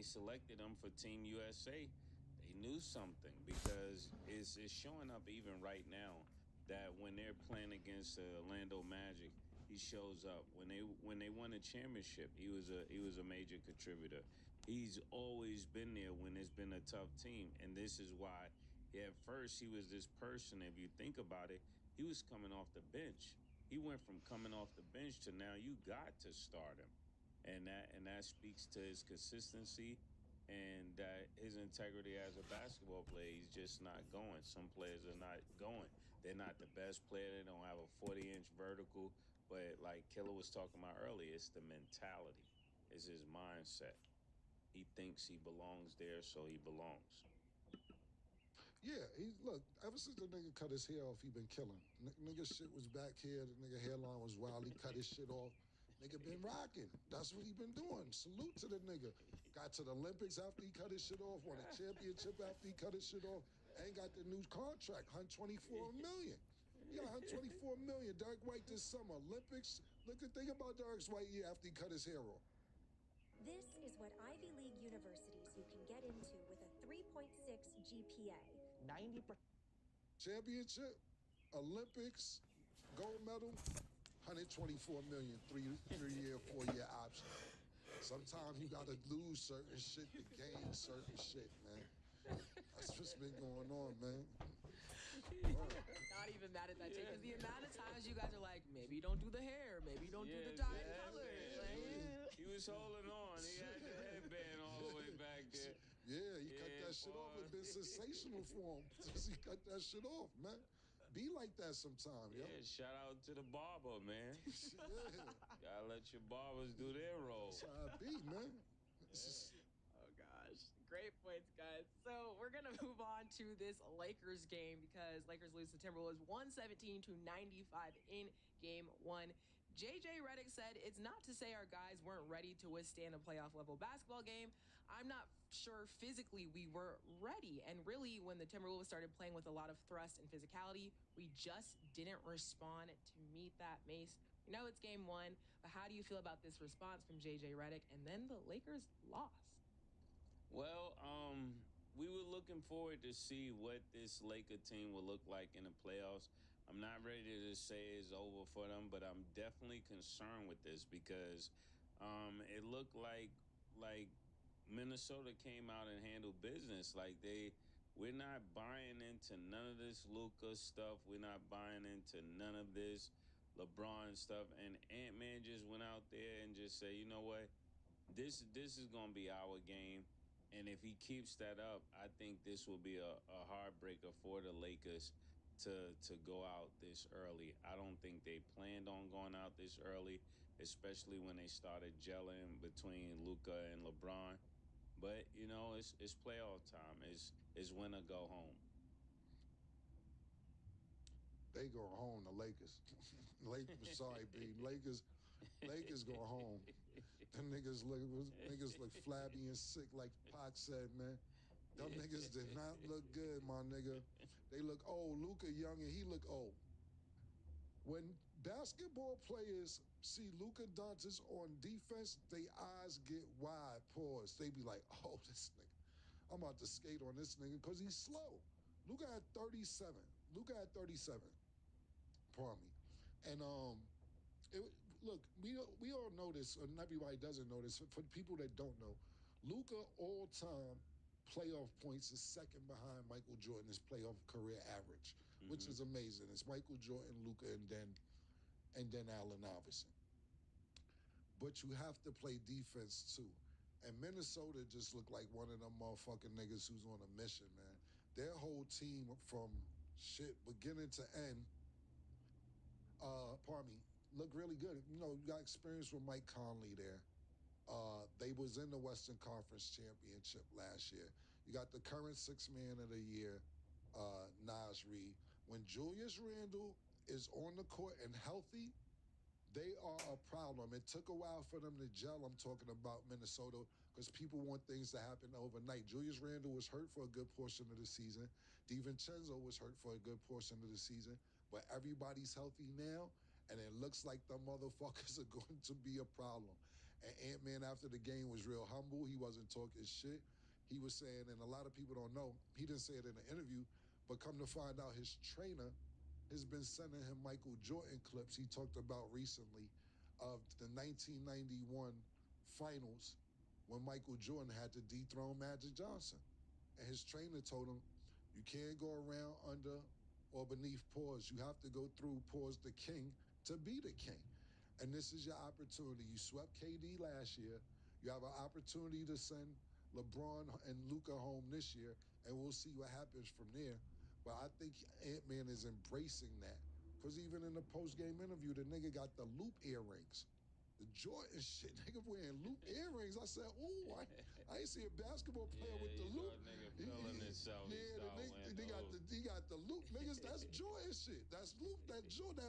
H: selected him for Team USA, they knew something, because it's showing up even right now that when they're playing against the Orlando Magic, he shows up. When they won a championship, he was a major contributor. He's always been there when it's been a tough team, and this is why. At first, he was this person, if you think about it, he was coming off the bench. He went from coming off the bench to now you got to start him. And that speaks to his consistency and that his integrity as a basketball player. He's just not going. Some players are not going. They're not the best player. They don't have a 40-inch vertical. But like Killer was talking about earlier, it's the mentality. It's his mindset. He thinks he belongs there, so he belongs.
I: Yeah, look, ever since the nigga cut his hair off, he been killing. Nigga shit was back here, the nigga hairline was wild, he cut his shit off. Nigga been rocking. That's what he been doing. Salute to the nigga. Got to the Olympics after he cut his shit off, won a championship after he cut his shit off, and got the new contract, $124 million. He got $124 million. Derek White this summer, Olympics. Think about Derek White year after he cut his hair off.
L: This is what Ivy League universities you can get into with a 3.6 GPA.
M: 90%
I: championship, Olympics, gold medal, $124 million, 3-year, 4-year option. Sometimes you gotta lose certain shit to gain certain shit, man. That's what's been going on, man.
G: Not even mad at that take, because the amount of times you guys are like, maybe don't do the hair, maybe don't do the dyed colors. Like,
H: He was holding on. He had the headband all the way back there.
I: Yeah, he cut that shit off. It's been sensational for him since he cut that shit off, man. Be like that sometime, yo.
H: Yeah, shout out to the barber, man.
I: Yeah.
H: Gotta let your barbers do their role.
I: That's how I be, man.
G: Oh gosh, great points, guys. So we're gonna move on to this Lakers game because Lakers lose to Timberwolves 117 to 95 in game one. JJ Redick said it's not to say our guys weren't ready to withstand a playoff level basketball game. I'm not sure physically we were ready. And really, when the Timberwolves started playing with a lot of thrust and physicality, we just didn't respond to meet that, Mace. We know it's game one, but how do you feel about this response from JJ Redick? And then the Lakers lost.
H: Well, we were looking forward to see what this Laker team will look like in the playoffs. I'm not ready to say it's over for them, but I'm definitely concerned with this because it looked like Minnesota came out and handled business. We're not buying into none of this Luka stuff. We're not buying into none of this LeBron stuff. And Ant-Man just went out there and just said, you know what? This is going to be our game. And if he keeps that up, I think this will be a heartbreaker for the Lakers to go out this early. I don't think they planned on going out this early, especially when they started gelling between Luka and LeBron. But you know, it's playoff time. It's win or go home.
I: They go home, the Lakers. Sorry, B. Lakers go home. Them niggas look flabby and sick, like Pac said, man. Them niggas did not look good, my nigga. They look old. Luka young and he look old. When basketball players see Luka Doncic on defense, they eyes get wide. Pause. They be like, oh, this nigga. I'm about to skate on this nigga because he's slow. Luka had 37. Pardon me. And look, we all know this, and everybody doesn't know this. For people that don't know, Luka all-time playoff points is second behind Michael Jordan's playoff career average, which is amazing. It's Michael Jordan, Luka, and then Allen Iverson. But you have to play defense too. And Minnesota just looked like one of them motherfucking niggas who's on a mission, man. Their whole team from shit beginning to end, looked really good. You know, you got experience with Mike Conley there. They was in the Western Conference Championship last year. You got the current sixth man of the year, Naz Reid. When Julius Randle is on the court and healthy, they are a problem. It took a while for them to gel. I'm talking about Minnesota because people want things to happen overnight. Julius Randle was hurt for a good portion of the season. DiVincenzo was hurt for a good portion of the season. But everybody's healthy now, and it looks like the motherfuckers are going to be a problem. And Ant-Man, after the game, was real humble. He wasn't talking shit. He was saying, and a lot of people don't know, he didn't say it in the interview, but come to find out his trainer has been sending him Michael Jordan clips he talked about recently of the 1991 finals when Michael Jordan had to dethrone Magic Johnson. And his trainer told him, you can't go around under or beneath pause. You have to go through pause the king to be the king. And this is your opportunity. You swept KD last year. You have an opportunity to send LeBron and Luka home this year, and we'll see what happens from there. But I think Ant-Man is embracing that. Because even in the post-game interview, the nigga got the loop earrings. The Jordan shit, nigga wearing loop earrings. I said, ooh, I ain't see a basketball player with the loop.
H: Nigga feeling himself.
I: Yeah, he got the loop, niggas. That's Jordan shit. That's loop. That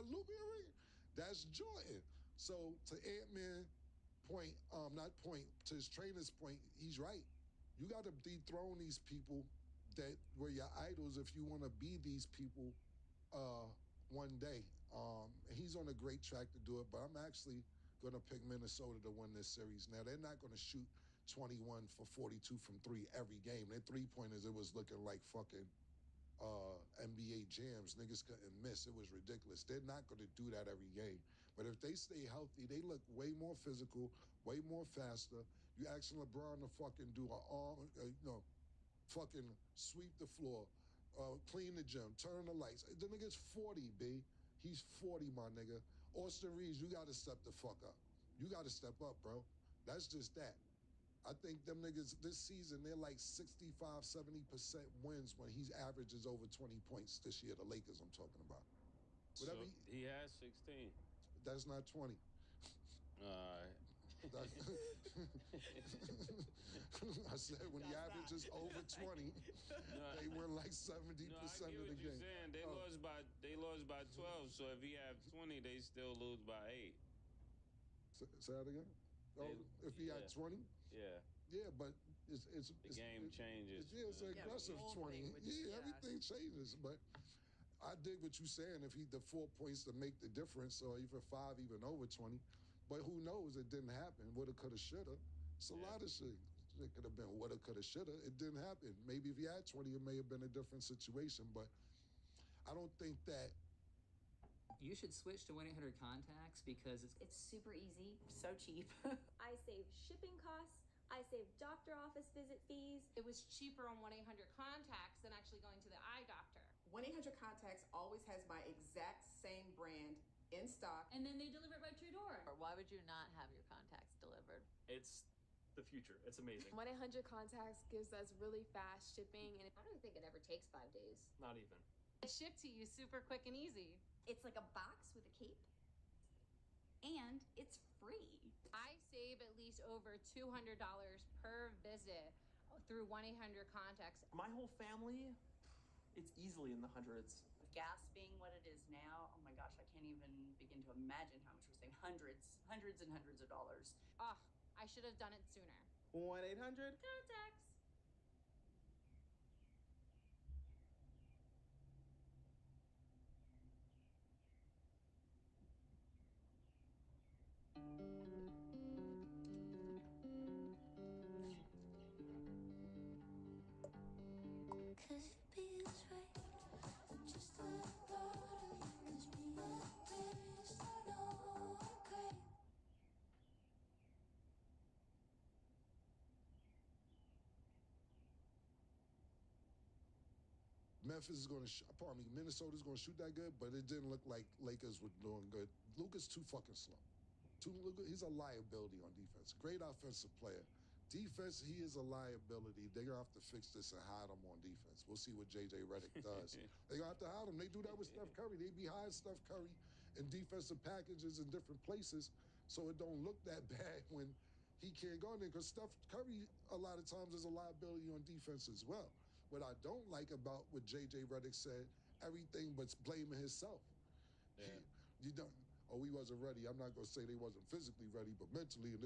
I: loop earring. That's Jordan. So to Ant-Man point, not point, to his trainer's point, he's right. You got to dethrone these people that were your idols if you want to be these people one day. And he's on a great track to do it, but I'm actually going to pick Minnesota to win this series. Now, they're not going to shoot 21 for 42 from three every game. Their three-pointers, it was looking like fucking NBA jams. Niggas couldn't miss. It was ridiculous. They're not going to do that every game. But if they stay healthy, they look way more physical, way more faster. You asking LeBron to fucking do fucking sweep the floor, clean the gym, turn the lights. The nigga's 40, B. He's 40, my nigga. Austin Reeves, you got to step the fuck up. You got to step up, bro. That's just that. I think them niggas this season, they're like 65, 70% wins when he averages over 20 points this year. The Lakers I'm talking about. Whatever
H: so he has 16.
I: That's not 20. I said when he averages over 20, they win like 70% of the game.
H: You're saying. They lost by 12. So if he have 20, they still lose by 8.
I: Say that again. If he had 20.
H: Yeah.
I: Yeah, but it's
H: the game changes.
I: It's an aggressive 20. Everything changes. But I dig what you're saying. If he the 4 points to make the difference, or even 5, even over 20. But who knows? It didn't happen. Woulda, coulda, shoulda. It's a lot of shit. It could have been woulda, coulda, shoulda. It didn't happen. Maybe if he had 20, it may have been a different situation. But I don't think that.
M: You should switch to 1-800-CONTACTS because it's super easy, so cheap.
N: I save shipping costs. I save doctor office visit fees.
O: It was cheaper on 1-800-CONTACTS than actually going to the eye doctor.
P: 1-800-CONTACTS always has my exact same brand in stock.
O: And then they deliver it right to your door.
Q: Or why would you not have your contacts delivered?
R: It's the future. It's amazing.
S: 1-800-CONTACTS gives us really fast shipping, and
T: I don't think it ever takes 5 days.
R: Not even.
O: It's shipped to you super quick and easy.
J: It's like a box with a cape. And it's free.
O: I save at least over $200 per visit through 1-800-CONTACTS.
R: My whole family, it's easily in the hundreds.
M: With gas being what it is now, oh my gosh, I can't even begin to imagine how much we're saving. Hundreds and hundreds of dollars.
O: Oh, I should have done it sooner.
B: 1-800-CONTACTS.
I: Memphis is going to, Minnesota's going to shoot that good, but it didn't look like Lakers were doing good. Luka's too fucking slow. He's a liability on defense. Great offensive player. Defense, he is a liability. They're going to have to fix this and hide him on defense. We'll see what J.J. Redick does. They're going to have to hide him. They do that with Steph Curry. They be hiding Steph Curry in defensive packages in different places so it don't look that bad when he can't go in there, because Steph Curry a lot of times is a liability on defense as well. What I don't like about what J.J. Redick said, everything but blaming himself.
H: Yeah.
I: He don't. Oh, he wasn't ready. I'm not going to say they wasn't physically ready, but mentally.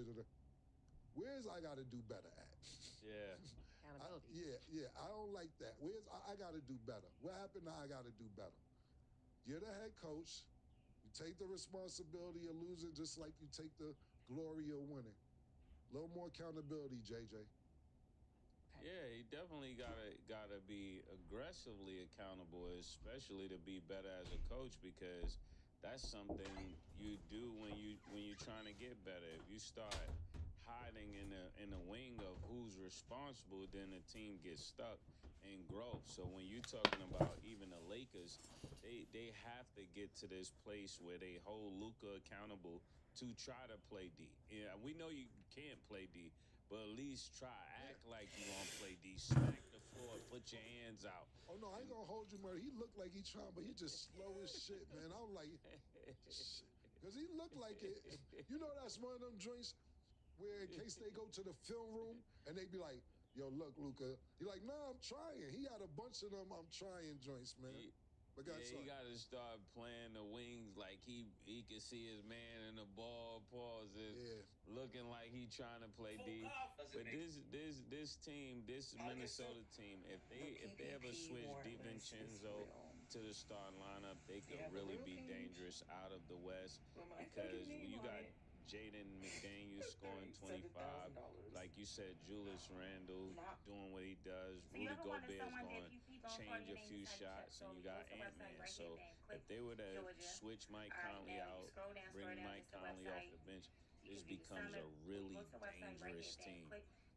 I: Where's I got to do better at?
H: Yeah.
I: Accountability. Yeah. I don't like that. Where's I got to do better? What happened to I got to do better? You're the head coach. You take the responsibility of losing just like you take the glory of winning. A little more accountability, JJ.
H: Yeah, he definitely gotta be aggressively accountable, especially to be better as a coach, because that's something you do when you're trying to get better. If you start hiding in the wing of who's responsible, then the team gets stuck in growth. So when you're talking about even the Lakers, they have to get to this place where they hold Luka accountable to try to play D. Yeah, we know you can't play D, but at least try. Act like you want to play D. Smack the floor. Put your hands out.
I: Oh, no, I ain't going to hold you, man. He looked like he trying, but he just slow as shit, man. I'm like, shit. Because he looked like it. You know, that's one of them joints where in case they go to the film room and they be like, yo, look, Luka. He like, nah, I'm trying. He had a bunch of them I'm trying joints, man. But
H: he got to start playing the wings like he can see his man in the ball pauses, looking like he trying to play D. But this team, this Minnesota team, if they ever switch DiVincenzo to the starting lineup, they could really be dangerous out of the West because you got Jaden McDaniels scoring 25. Like you said, Julius Randle doing what he does. Rudy Gobert is going to change a few shots, and you got Ant-Man. So if they were to switch Mike Conley out, bring Mike Conley off the bench, this becomes a really dangerous team.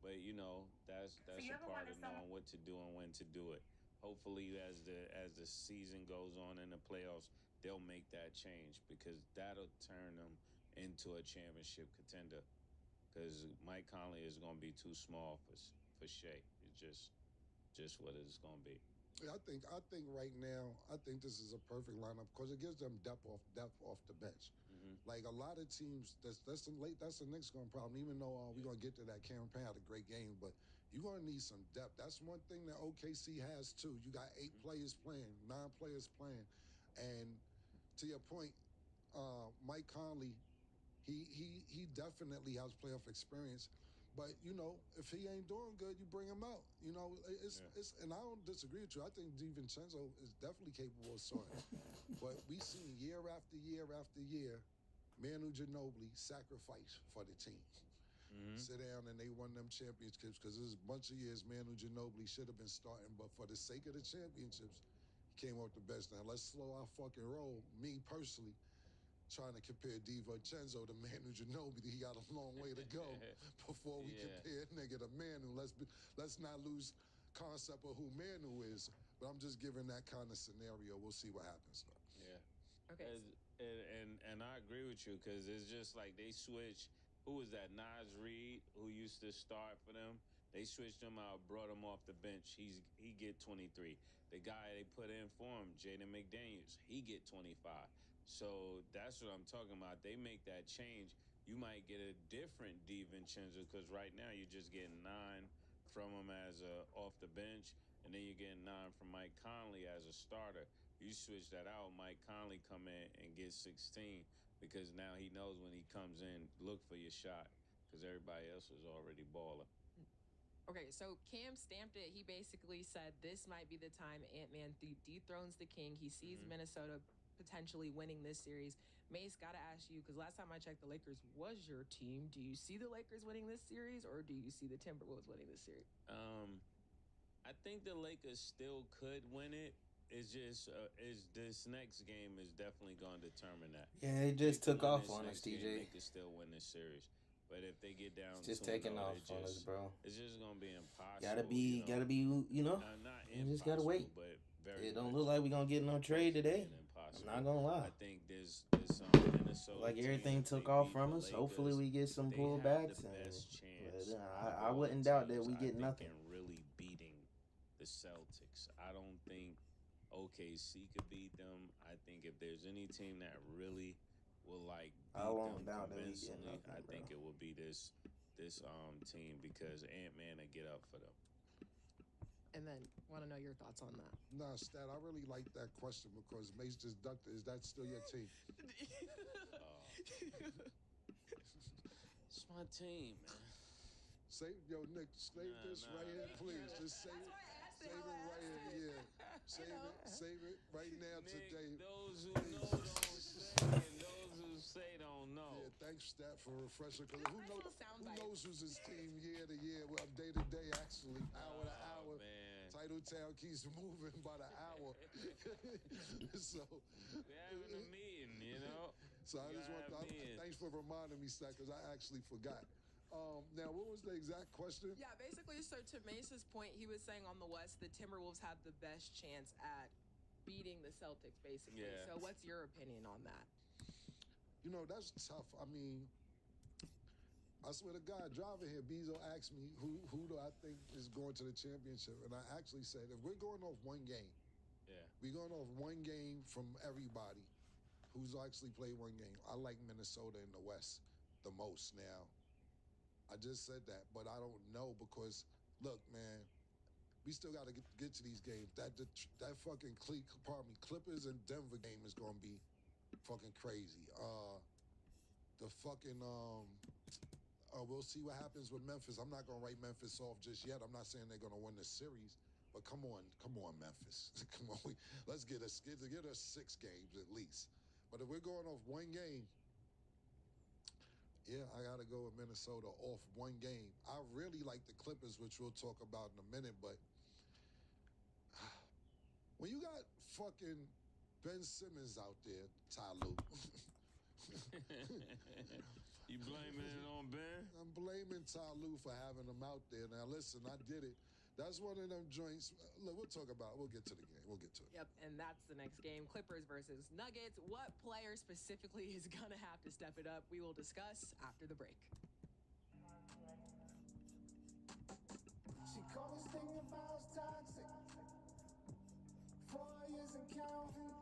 H: But you know, that's a part of knowing what to do and when to do it. Hopefully, as the season goes on in the playoffs, they'll make that change because that'll turn them into a championship contender. Because Mike Conley is going to be too small for Shea. It's just what it's going to be.
I: Yeah, I think right now, I think this is a perfect lineup because it gives them depth off the bench. Like a lot of teams, that's the Knicks' problem. Even though we're gonna get to that, Cameron Payne had a great game, but you're gonna need some depth. That's one thing that OKC has too. You got 8 players playing, 9 players playing, and to your point, Mike Conley, he definitely has playoff experience. But you know, if he ain't doing good, you bring him out. You know, it's and I don't disagree with you. I think DiVincenzo is definitely capable of starting. But we seen year after year after year, Manu Ginobili sacrifice for the team. Sit down and they won them championships because there's a bunch of years Manu Ginobili should have been starting, but for the sake of the championships, he came off the bench. Now let's slow our fucking roll. Me personally, trying to compare DiVincenzo to Manu Ginobili, he got a long way to go before we compare nigga to Manu. Let's not lose concept of who Manu is. But I'm just giving that kind of scenario. We'll see what happens.
H: Yeah. Okay. And I agree with you because it's just like they switched. Who was that? Naz Reid, who used to start for them. They switched him out, brought him off the bench. He get 23. The guy they put in for him, Jaden McDaniels, he get 25. So that's what I'm talking about. They make that change. You might get a different DiVincenzo because right now you're just getting 9 from him as off the bench, and then you're getting 9 from Mike Conley as a starter. You switch that out, Mike Conley come in and get 16 because now he knows when he comes in, look for your shot because everybody else is already balling.
G: Okay, so Cam stamped it. He basically said this might be the time Ant-Man dethrones the king. He sees Minnesota potentially winning this series. Mace, gotta ask you, because last time I checked, the Lakers was your team. Do you see the Lakers winning this series, or do you see the Timberwolves winning this series?
H: I think the Lakers still could win it. It's just this next game is definitely going to determine that.
B: Yeah, it just took off on us, TJ.
H: They could still win this series. But if they get down,
B: it's just taking off on us, bro.
H: It's just gonna be impossible.
B: Gotta be, you know. You just gotta wait.
H: But
B: it don't look like we're gonna get no trade today. I'm not gonna lie.
H: I think there's some Minnesota
B: like everything took off from us. Hopefully we get some pullbacks. I wouldn't doubt that we get nothing.
H: Really beating the Celtics. I don't think OKC could beat them. I think if there's any team that really will like beat them convincingly, I think it will be this team because Ant-Man will get up for them.
G: And then, want to know your thoughts on that.
I: Nah, Stat, I really like that question because Mace just ducked it. Is that still your team?
H: It's my team, man.
I: Save Nick, save this right here, please. Just save it right here. Yeah. Save it right now
H: Nick,
I: today.
H: Those who know don't say, and those who say don't know.
I: Yeah, thanks, Stat, for refreshing. Who knows who's his team year to year? Well, day to day, actually, hour to hour.
H: Man.
I: Titletown keeps moving by the hour. So
H: we're having a meeting, you know.
I: So I just want thanks for reminding me, Stat, because I actually forgot. Now, what was the exact question?
G: Yeah, basically, so to Mace's point, he was saying on the West, the Timberwolves have the best chance at beating the Celtics, basically. Yeah. So what's your opinion on that?
I: You know, that's tough. I mean, I swear to God, driving here, Bezo asked me who do I think is going to the championship, and I actually said if we're going off one game, we're going off one game from everybody. who's actually played one game. I like Minnesota in the West the most now. I just said that, but I don't know because, look, man, we still got to get to these games. That fucking Clippers and Denver game is going to be fucking crazy. We'll see what happens with Memphis. I'm not going to write Memphis off just yet. I'm not saying they're going to win the series, but come on, Memphis. Come on, let's get us 6 games at least. But if we're going off one game, yeah, I got to go with Minnesota off one game. I really like the Clippers, which we'll talk about in a minute, but when you got fucking Ben Simmons out there, Ty Lue.
H: You blaming it on Ben?
I: I'm blaming Ty Lue for having him out there. Now, listen, I did it. That's one of them joints. Look, we'll get to the game. We'll get to it.
G: Yep, and that's the next game, Clippers versus Nuggets. What player specifically is going to have to step it up? We will discuss after the break.
U: She called this thing about toxic. 4 years and counting.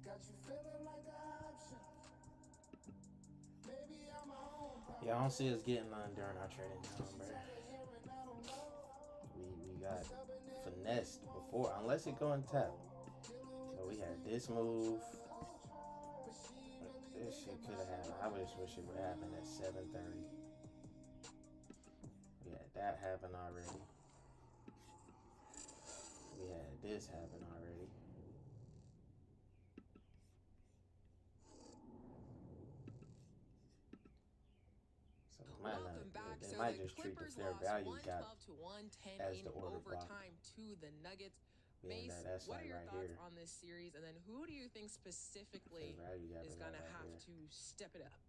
U: Got you feeling like an option. Maybe I'm my own problem.
B: Yeah, I don't see us getting none during our trading time, bro. We got finessed before, unless it go in tap. So we had this move. This shit could have happened. I just wish it would have happened at 7:30. We had that happen already. We had this happen already.
G: Welcome back.
B: They
G: So
B: might
G: the
B: just treat the
G: Clippers
B: fair
G: lost
B: value
G: 112
B: gap
G: to 110
B: as
G: in
B: the order block.
G: overtime to the Nuggets.
B: Being
G: Mace,
B: that's
G: what are
B: like
G: your
B: right
G: thoughts
B: here.
G: on this series? And then who do you think specifically
B: Fair value gap
G: is
B: is
G: going to
B: right
G: have
B: here.
G: to step it up?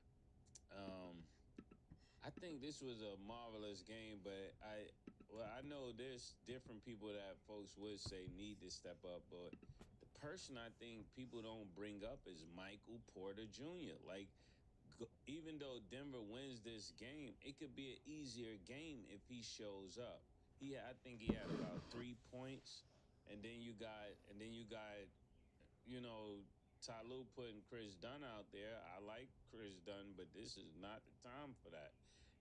H: I think this was a marvelous game, but I know there's different people that folks would say need to step up, but the person I think people don't bring up is Michael Porter Jr. Like, even though Denver wins this game, it could be an easier game if he shows up. I think he had about 3 points, and then you got, Ty Lue putting Chris Dunn out there. I like Chris Dunn, but this is not the time for that.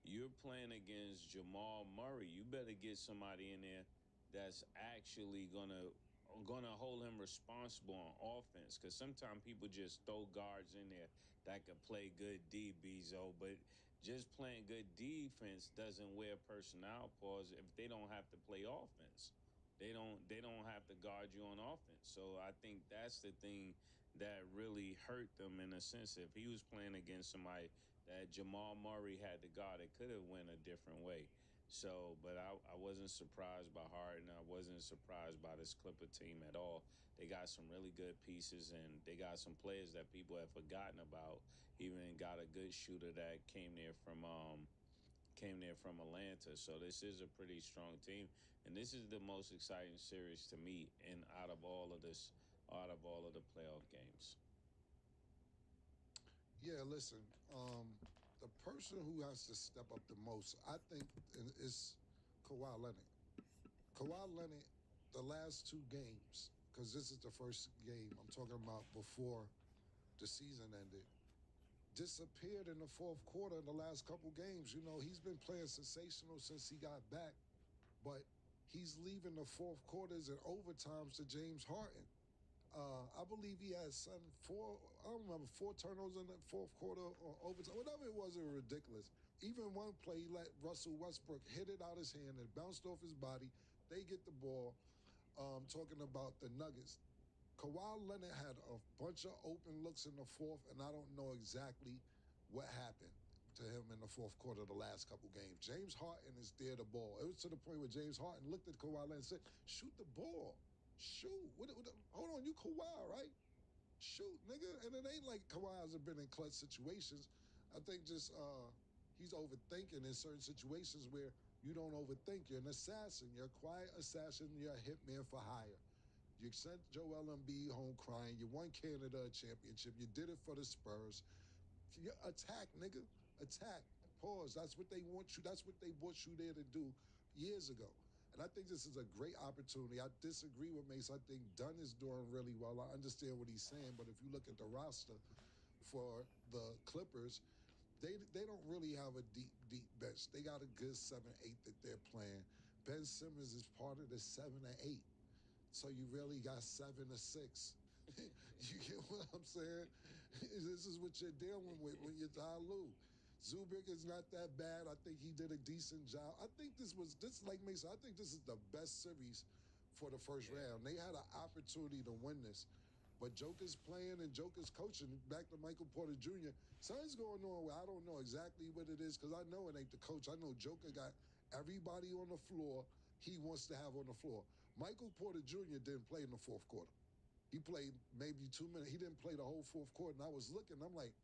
H: You're playing against Jamal Murray. You better get somebody in there that's actually gonna hold him responsible on offense. Because sometimes people just throw guards in there that could play good D, Bezo, but just playing good defense doesn't wear personnel pause if they don't have to play offense. They don't have to guard you on offense. So I think that's the thing that really hurt them in a sense. If he was playing against somebody that Jamal Murray had to guard, it could have went a different way. So, but I wasn't surprised by Harden. I wasn't surprised by this Clipper team at all. They got some really good pieces, and they got some players that people have forgotten about. Even got a good shooter that came there from Atlanta. So this is a pretty strong team, and this is the most exciting series to me. And out of all of the playoff games.
I: Yeah, listen, the person who has to step up the most, I think, is Kawhi Leonard. Kawhi Leonard, the last 2 games, because this is the first game I'm talking about before the season ended, disappeared in the fourth quarter in the last couple games. You know, he's been playing sensational since he got back, but he's leaving the fourth quarters and overtimes to James Harden. I believe he had 4 turnovers in the fourth quarter or overtime. Whatever it was ridiculous. Even one play, he let Russell Westbrook hit it out his hand and bounced off his body. They get the ball. Talking about the Nuggets. Kawhi Leonard had a bunch of open looks in the fourth, and I don't know exactly what happened to him in the fourth quarter of the last couple games. James Harden is there the ball. It was to the point where James Harden looked at Kawhi Leonard and said, shoot the ball. Shoot. Hold on, you Kawhi, right? Shoot, nigga. And it ain't like Kawhi hasn't been in clutch situations. I think just he's overthinking in certain situations where you don't overthink. You're an assassin. You're a quiet assassin. You're a hitman for hire. You sent Joel Embiid home crying. You won Canada a championship. You did it for the Spurs. You attack, nigga. Attack. Pause. That's what they want you. That's what they brought you there to do years ago. And I think this is a great opportunity. I disagree with Mace. I think Dunn is doing really well. I understand what he's saying, but if you look at the roster for the Clippers, they don't really have a deep bench. They got a good 7-8 that they're playing. Ben Simmons is part of the 7-8. So you really got 7 or 6. You get what I'm saying? This is what you're dealing with when you're Ty Lue. Zubik is not that bad. I think he did a decent job. I think this like Mason, I think this is the best series for the first round. They had an opportunity to win this. But Joker's playing and Joker's coaching. Back to Michael Porter Jr. Something's going on where I don't know exactly what it is because I know it ain't the coach. I know Joker got everybody on the floor he wants to have on the floor. Michael Porter Jr. didn't play in the fourth quarter. He played maybe 2 minutes. He didn't play the whole fourth quarter. And I was looking, I'm like,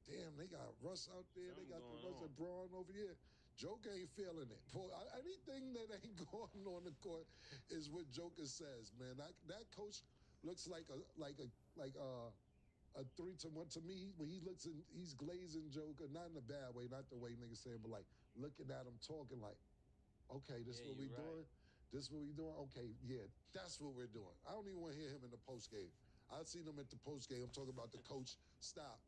I: damn, they got Russ out there. They got the Russ and Braun over here. Joker ain't feeling it. Anything that ain't going on the court is what Joker says, man. That coach looks like a 3-to-1 to me. When he looks in, he's glazing Joker, not in a bad way, not the way niggas say it, but like looking at him talking like, okay, this what we doing? This what we doing? Okay, yeah, that's what we're doing. I don't even want to hear him in the post game. I've seen him at the post game. I'm talking about the coach. Stop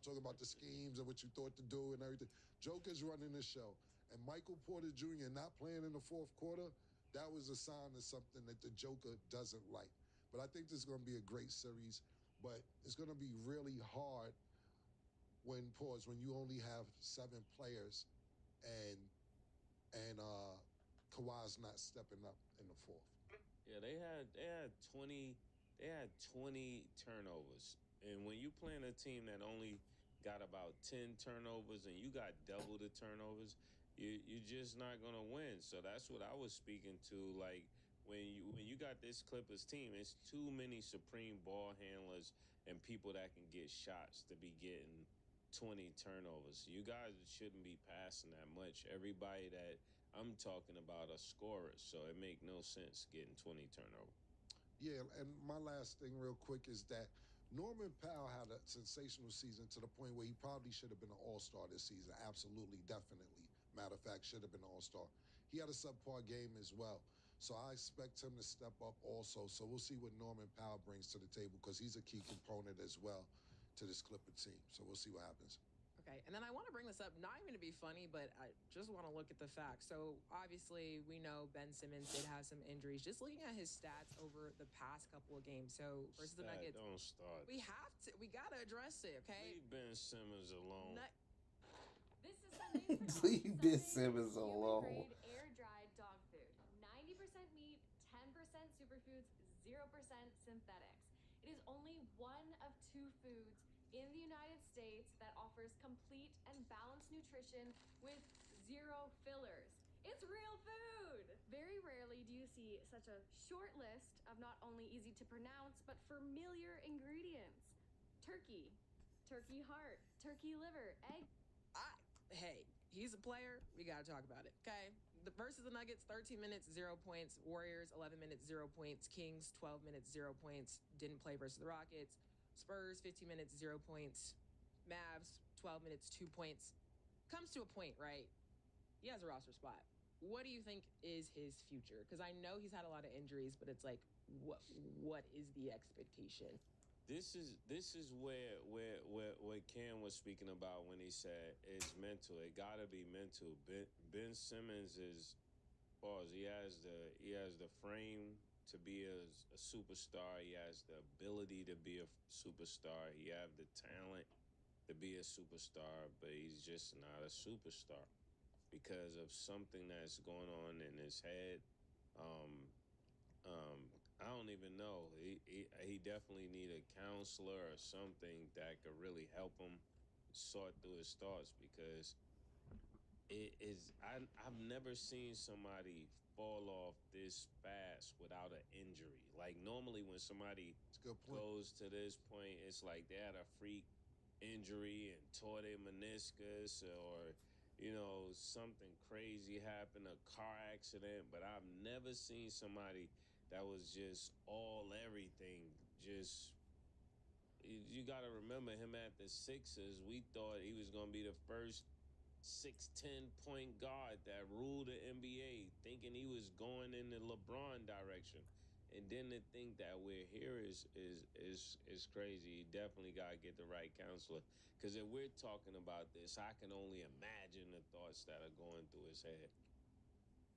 I: talking about the schemes and what you thought to do and everything. Joker's running the show. And Michael Porter Jr. not playing in the fourth quarter, that was a sign of something that the Joker doesn't like. But I think this is going to be a great series. But it's going to be really hard when you only have 7 players and Kawhi's not stepping up in the fourth.
H: Yeah, they had 20 turnovers. And when you playing a team that only got about 10 turnovers and you got double the turnovers, you're just not gonna win. So that's what I was speaking to. Like when you got this Clippers team, it's too many supreme ball handlers and people that can get shots to be getting 20 turnovers. You guys shouldn't be passing that much. Everybody that I'm talking about are scorers, so it make no sense getting 20 turnovers.
I: Yeah, and my last thing real quick is that Norman Powell had a sensational season to the point where he probably should have been an all-star this season. Absolutely, definitely. Matter of fact, should have been an all-star. He had a subpar game as well. So I expect him to step up also. So we'll see what Norman Powell brings to the table because he's a key component as well to this Clipper team. So we'll see what happens.
G: Okay, and then I want to bring this up, not even to be funny, but I just want to look at the facts. So obviously, we know Ben Simmons did have some injuries. Just looking at his stats over the past couple of games, so versus the Nuggets,
H: don't start.
G: we gotta address it. Okay,
H: Leave Ben Simmons alone.
J: This is Sunday's
B: Leave Ben Simmons alone.
J: grade air-dried dog food. 90% meat, 10% superfoods, 0% synthetics. It is only one of 2 foods in the United States that offers complete and balanced nutrition with 0 fillers. It's real food! Very rarely do you see such a short list of not only easy to pronounce, but familiar ingredients. Turkey, turkey heart, turkey liver, egg.
G: Hey, he's a player. We gotta talk about it. Okay, versus the Nuggets, 13 minutes, 0 points. Warriors, 11 minutes, 0 points. Kings, 12 minutes, 0 points. Didn't play versus the Rockets. Spurs, 15 minutes, 0 points. Mavs, 12 minutes, 2 points. Comes to a point, right? He has a roster spot. What do you think is his future? Because I know he's had a lot of injuries, but it's like, what is the expectation?
H: This is where Cam was speaking about when he said it's mental. It gotta be mental. Ben Simmons is, he has the frame to be a superstar. He has the ability to be a superstar. He have the talent to be a superstar, but he's just not a superstar because of something that's going on in his head. I don't even know. He definitely need a counselor or something that could really help him sort through his thoughts because I've never seen somebody fall off this fast without an injury. Like normally when somebody goes to this point, it's like they had a freak injury and tore their meniscus or something crazy happened, a car accident, but I've never seen somebody that was just all everything. You got to remember him at the Sixers. We thought he was going to be the first 6'10" point guard that ruled the NBA, thinking he was going in the LeBron direction. And then to think that we're here is crazy. You definitely gotta get the right counselor. Because if we're talking about this, I can only imagine the thoughts that are going through his head.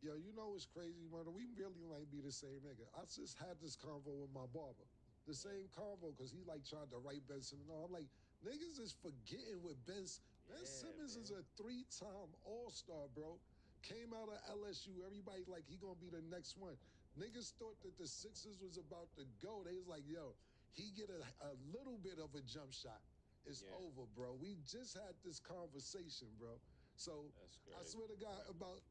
I: Yo, you know what's crazy, murder? We really might be the same nigga. I just had this convo with my barber. The same convo, because he like tried to write Ben Simmons. No, I'm like, niggas is forgetting what Ben Simmons is a 3-time All-Star, bro. Came out of LSU. Everybody like he gonna be the next one. Niggas thought that the Sixers was about to go. They was like, yo, he get a little bit of a jump shot. It's over, bro. We just had this conversation, bro. So I swear to God, about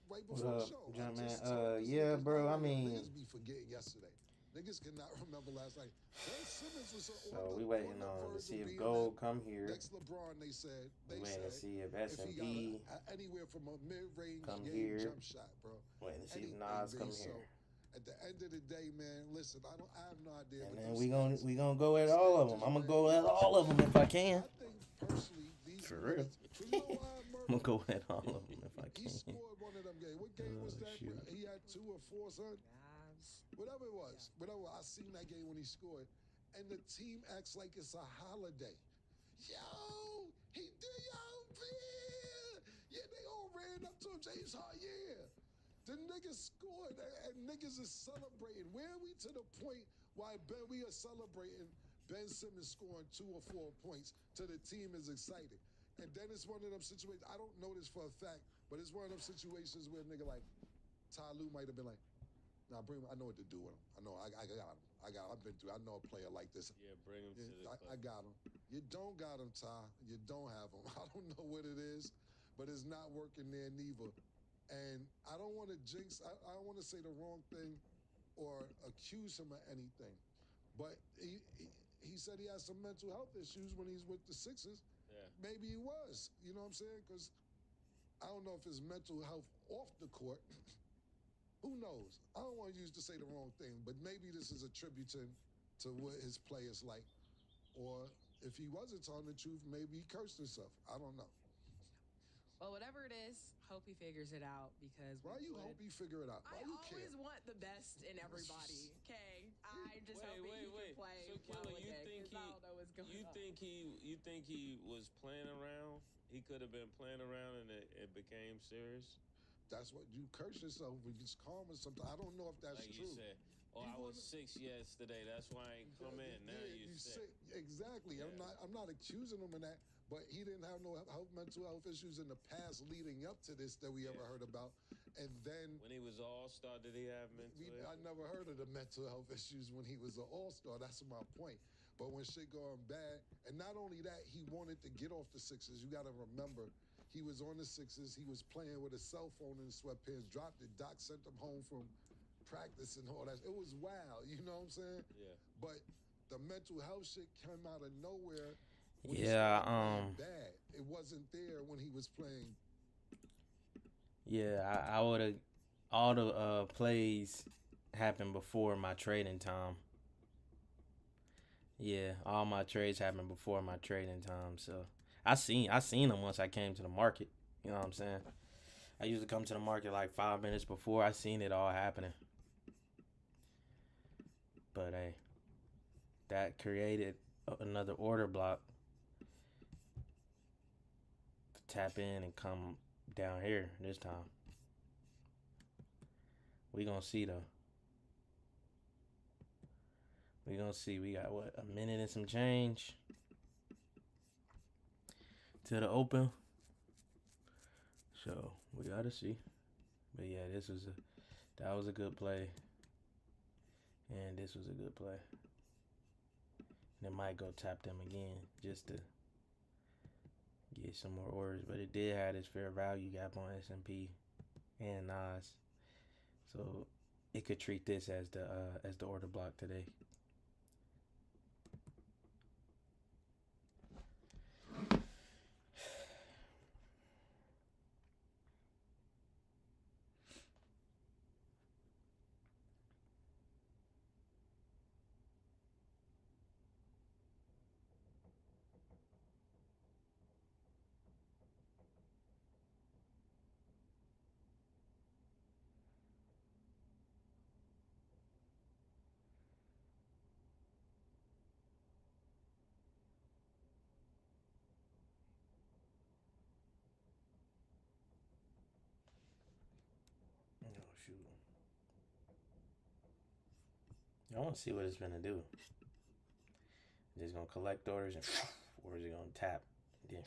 I: right before the show, I just told this
B: yeah,
I: niggas,
B: bro.
I: nah,
B: I mean,
I: niggas be forgetting yesterday. Niggas cannot remember last night. Ben Simmons was
B: so we waiting on to see if Gold come here.
I: Next LeBron, they said.
B: We waiting to see if S&P
I: he got anywhere from a mid-range
B: come
I: game
B: here.
I: jump shot, bro.
B: Waiting to see if Nas come
I: so,
B: here.
I: At the end of the day, man, listen, I have no idea.
B: And then we gonna go at all of them. I'm gonna go at all of them if I can.
I: I think personally, these
B: For real. I'm gonna go at all of them if I
I: He
B: can.
I: scored one of them games. What game was that?
B: Shoot.
I: He had 2 or 4, son. Whatever it was, whatever. I seen that game when he scored, and the team acts like it's a holiday. Yo, he did yeah, they all ran up to him. James Harden, yeah. The niggas scored, and niggas is celebrating. Where are we to the point why we are celebrating Ben Simmons scoring 2 or 4 points to the team is excited? And then it's one of them situations, I don't know this for a fact, but it's one of them situations where a nigga like Ty Lue might have been like, nah, bring him. I know what to do with him. I know. I got him. I've been through. I know a player like this.
H: Yeah, bring him to the club.
I: I got him. You don't got him, Ty. You don't have him. I don't know what it is, but it's not working there neither. And I don't want to jinx. I don't want to say the wrong thing or accuse him of anything. But he said he has some mental health issues when he's with the Sixers.
H: Yeah.
I: Maybe he was. You know what I'm saying? Because I don't know if his mental health off the court. Who knows? I don't want to use to say the wrong thing, but maybe this is attributing to what his play is like. Or if he wasn't telling the truth, maybe he cursed himself. I don't know.
G: Well, whatever it is, hope he figures it out because
I: why you hope he figure it out? Why
G: I
I: you
G: always
I: care?
G: want the best in everybody. Okay, I just hope he can play
H: So,
G: well
H: Killer,
G: with
H: you
G: it,
H: think
G: 'cause I don't know what's going on.
H: you think he was playing around? He could have been playing around and it became serious.
I: That's what you curse yourself when you calm or something. I don't know if that's
H: Like
I: true.
H: you said, I was 6 yesterday. That's why I ain't come in. Now
I: Yeah,
H: you sick.
I: Exactly.
H: Yeah.
I: I'm not accusing him of that, but he didn't have no mental health issues in the past leading up to this that we ever heard about. And then
H: When he was All-Star, did he have mental issues?
I: I never heard of the mental health issues when he was an All-Star. That's my point. But when shit going bad, and not only that, he wanted to get off the Sixers. You got to remember, he was on the Sixers. He was playing with a cell phone in sweatpants, dropped it. Doc sent him home from practice and all that. It was wild, you know what I'm saying?
H: Yeah.
I: But the mental health shit came out of nowhere.
B: Yeah,
I: bad. It wasn't there when he was playing.
B: Yeah, I would have. All the plays happened before my trading time. Yeah, all my trades happened before my trading time. So I seen them once I came to the market. You know what I'm saying? I used to come to the market like 5 minutes before. I seen it all happening. But hey, that created another order block to tap in and come down here this time. We gonna see though. We gonna see. We got what, a minute and some change to the open. So we gotta see. But yeah, that was a good play. And this was a good play. And it might go tap them again just to get some more orders. But it did have this fair value gap on S&P and Nas. So it could treat this as the order block today. I want to see what it's gonna do. Is it gonna collect orders and or is it gonna tap? Then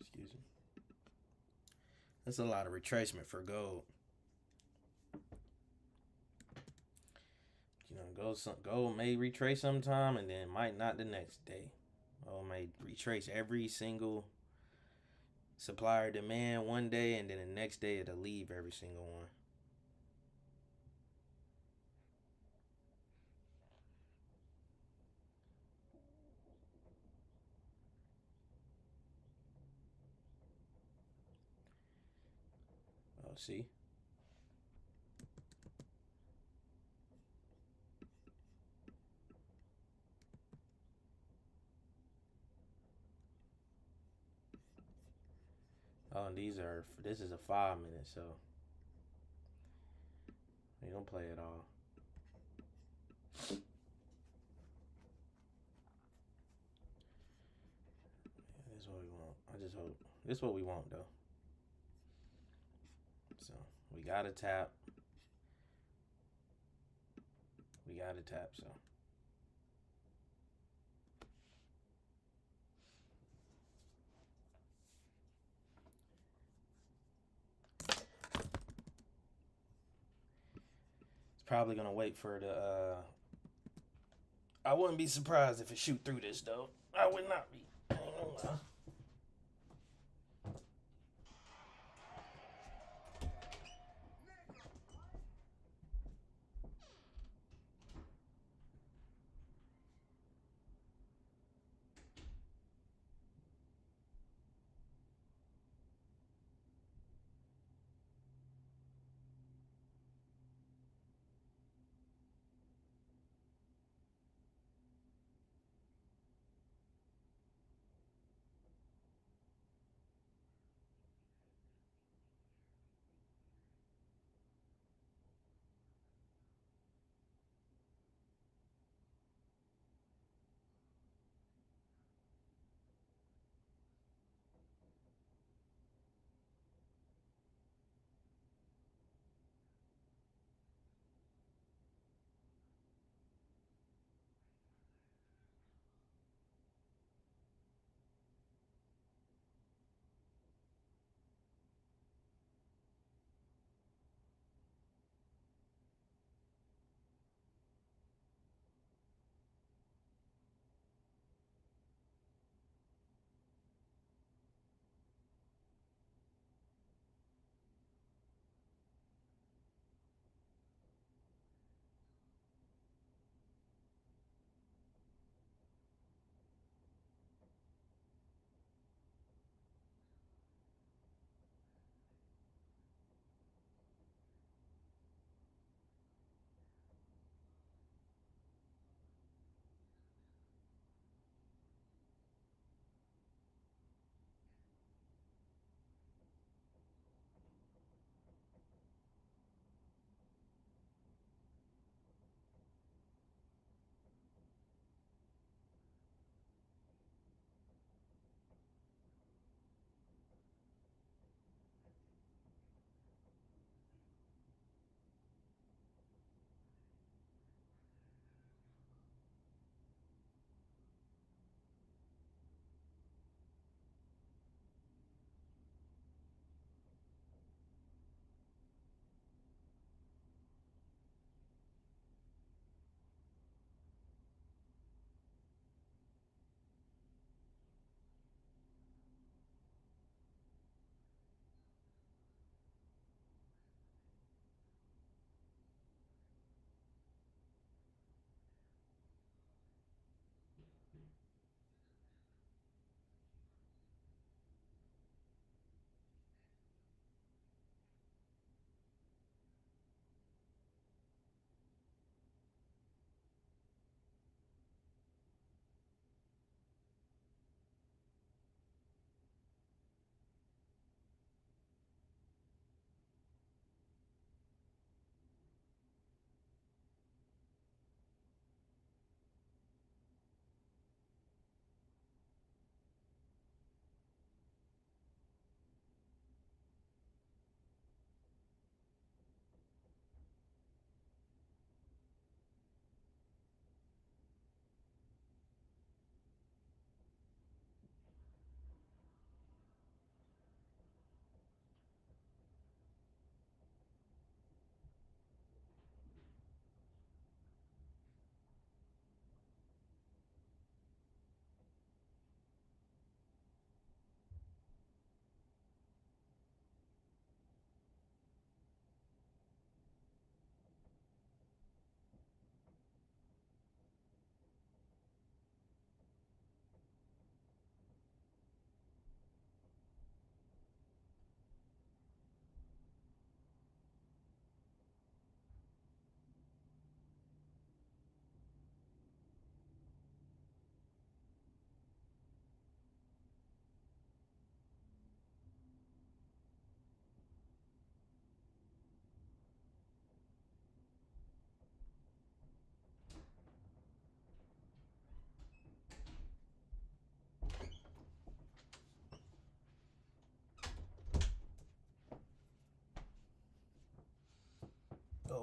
B: excuse me. That's a lot of retracement for gold. You know, gold may retrace sometime and then might not the next day. Gold may retrace every single supplier demand one day and then the next day it'll leave every single one. Oh, see? Oh, and this is a 5 minute, so we don't play it all. Yeah, this is what we want. I just hope this is what we want though. So we gotta tap. So it's probably gonna wait for the I wouldn't be surprised if it shoot through this though. I would not be. I ain't gonna lie.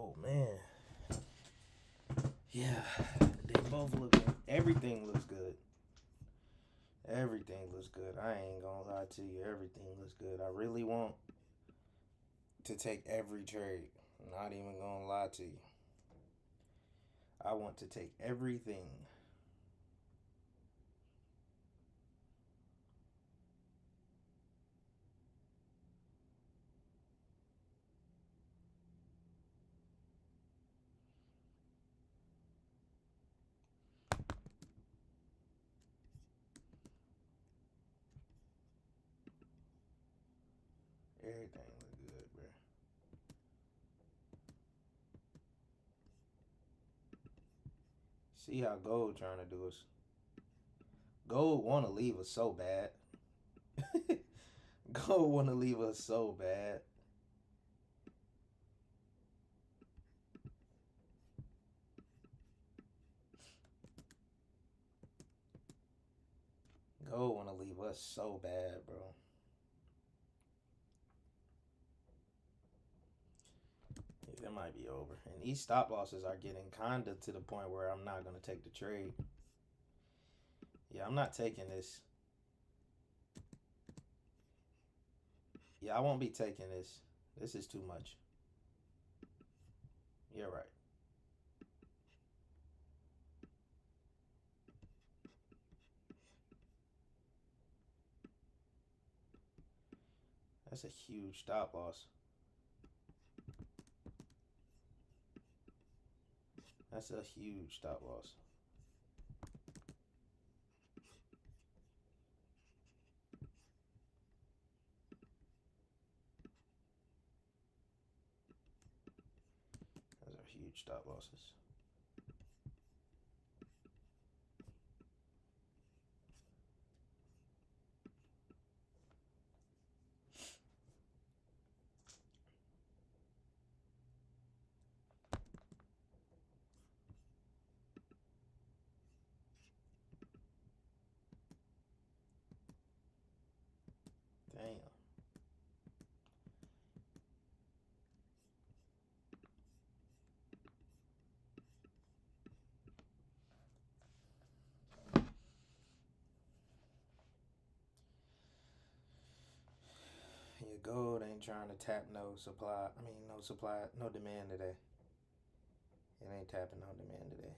B: Oh man. Yeah, they both look good. Everything looks good. Everything looks good. I ain't gonna lie to you. Everything looks good. I really want to take every trade. I'm not even gonna lie to you. I want to take everything. Everything look good, bro. See how Gold trying to do us. Gold want to leave us so bad. Gold want to leave us so bad. Gold want to leave us so bad, bro. Yeah, it might be over. And these stop losses are getting kind of to the point where I'm not going to take the trade. Yeah, I'm not taking this. Yeah, I won't be taking this. This is too much. You're right. That's a huge stop loss. That's a huge stop loss. Those are huge stop losses. Damn. Your gold ain't trying to tap no supply. No supply, no demand today. It ain't tapping no demand today.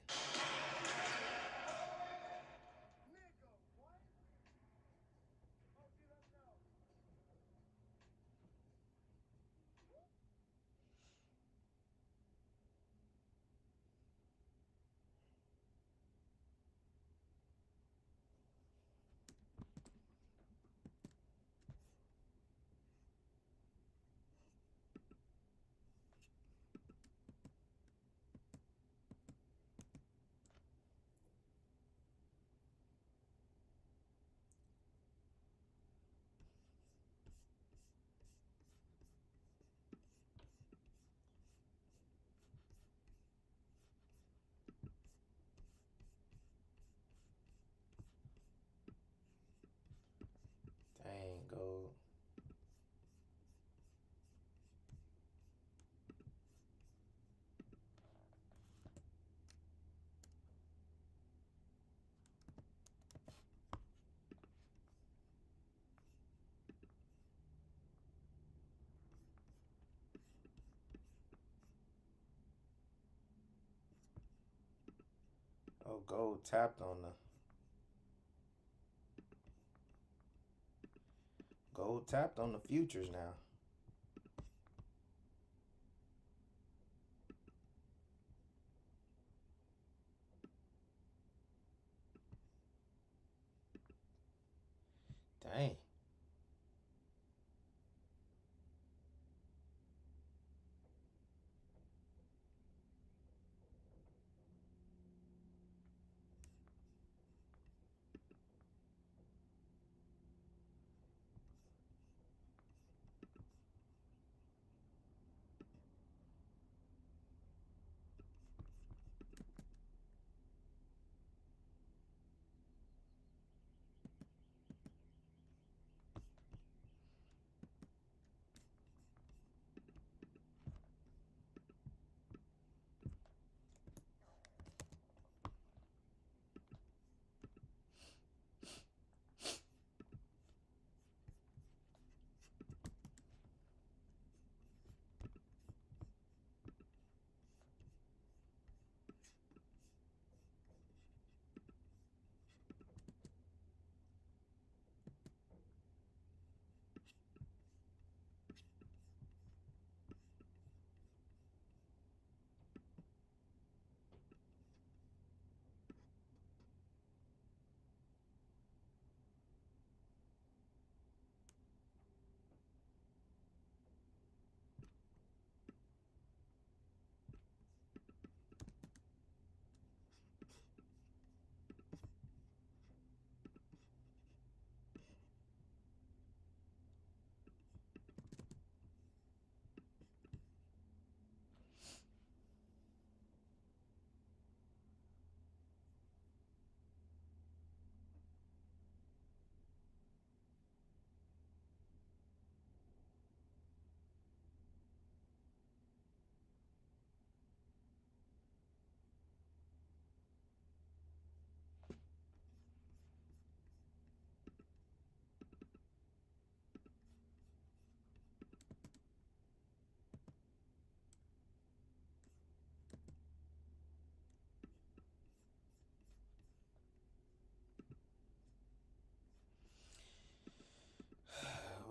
B: Dang, gold. Oh, gold tapped on the. Gold tapped on the futures now. Dang.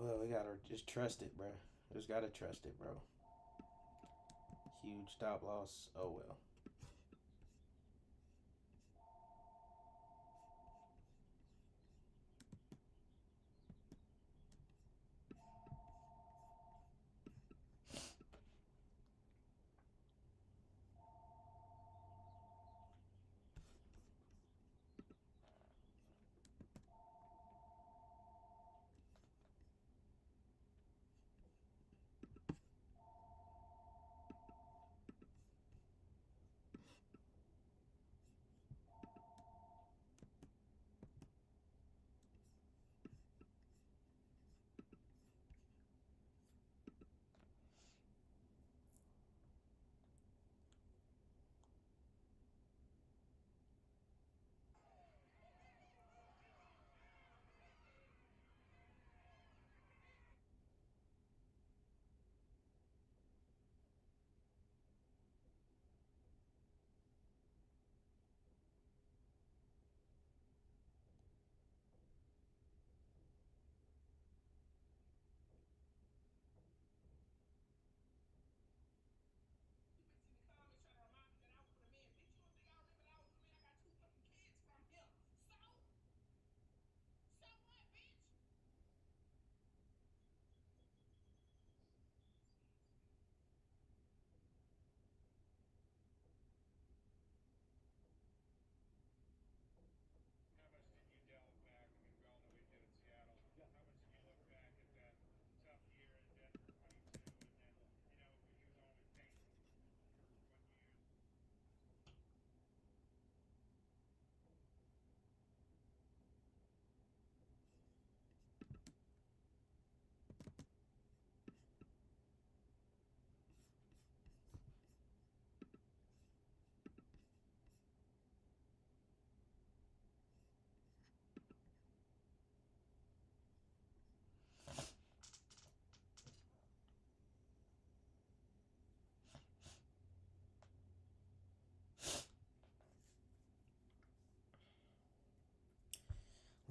B: Well, we gotta just trust it, bro. Just gotta trust it, bro. Huge stop loss. Oh well.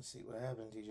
B: Let's see what happened, TJ.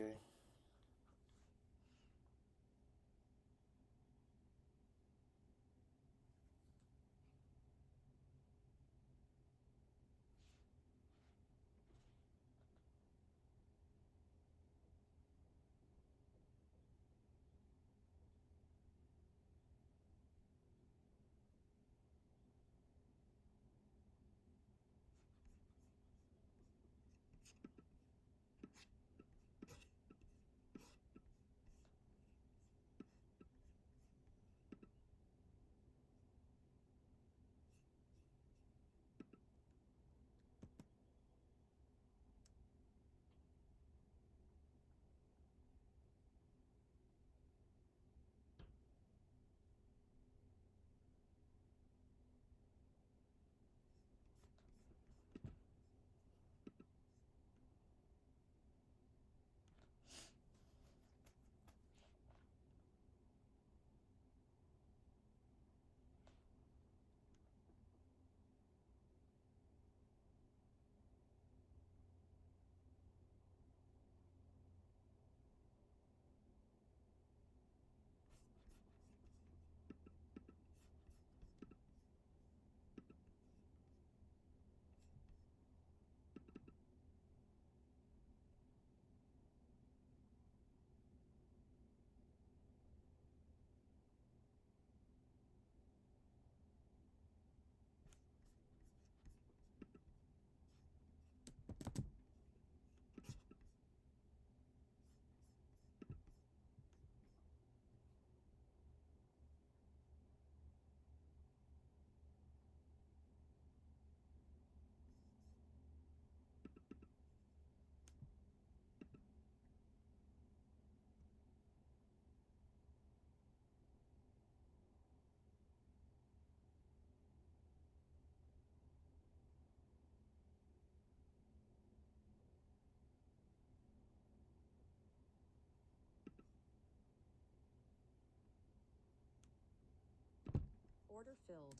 E: Order filled.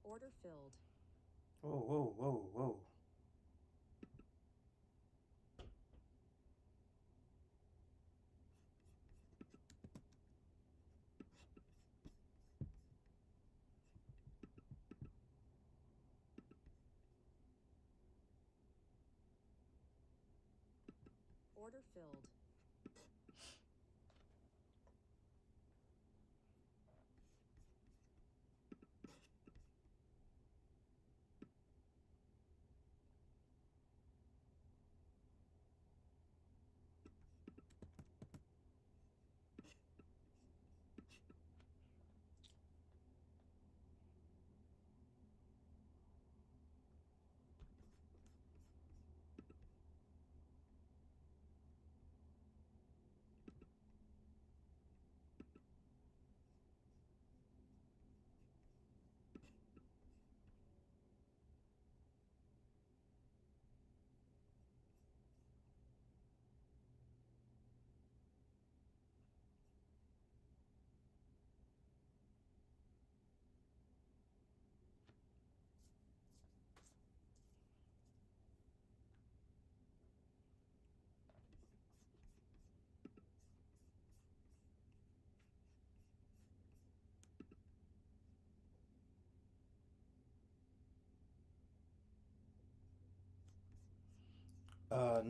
E: Order filled.
B: Whoa, whoa, whoa, whoa.
E: Order filled.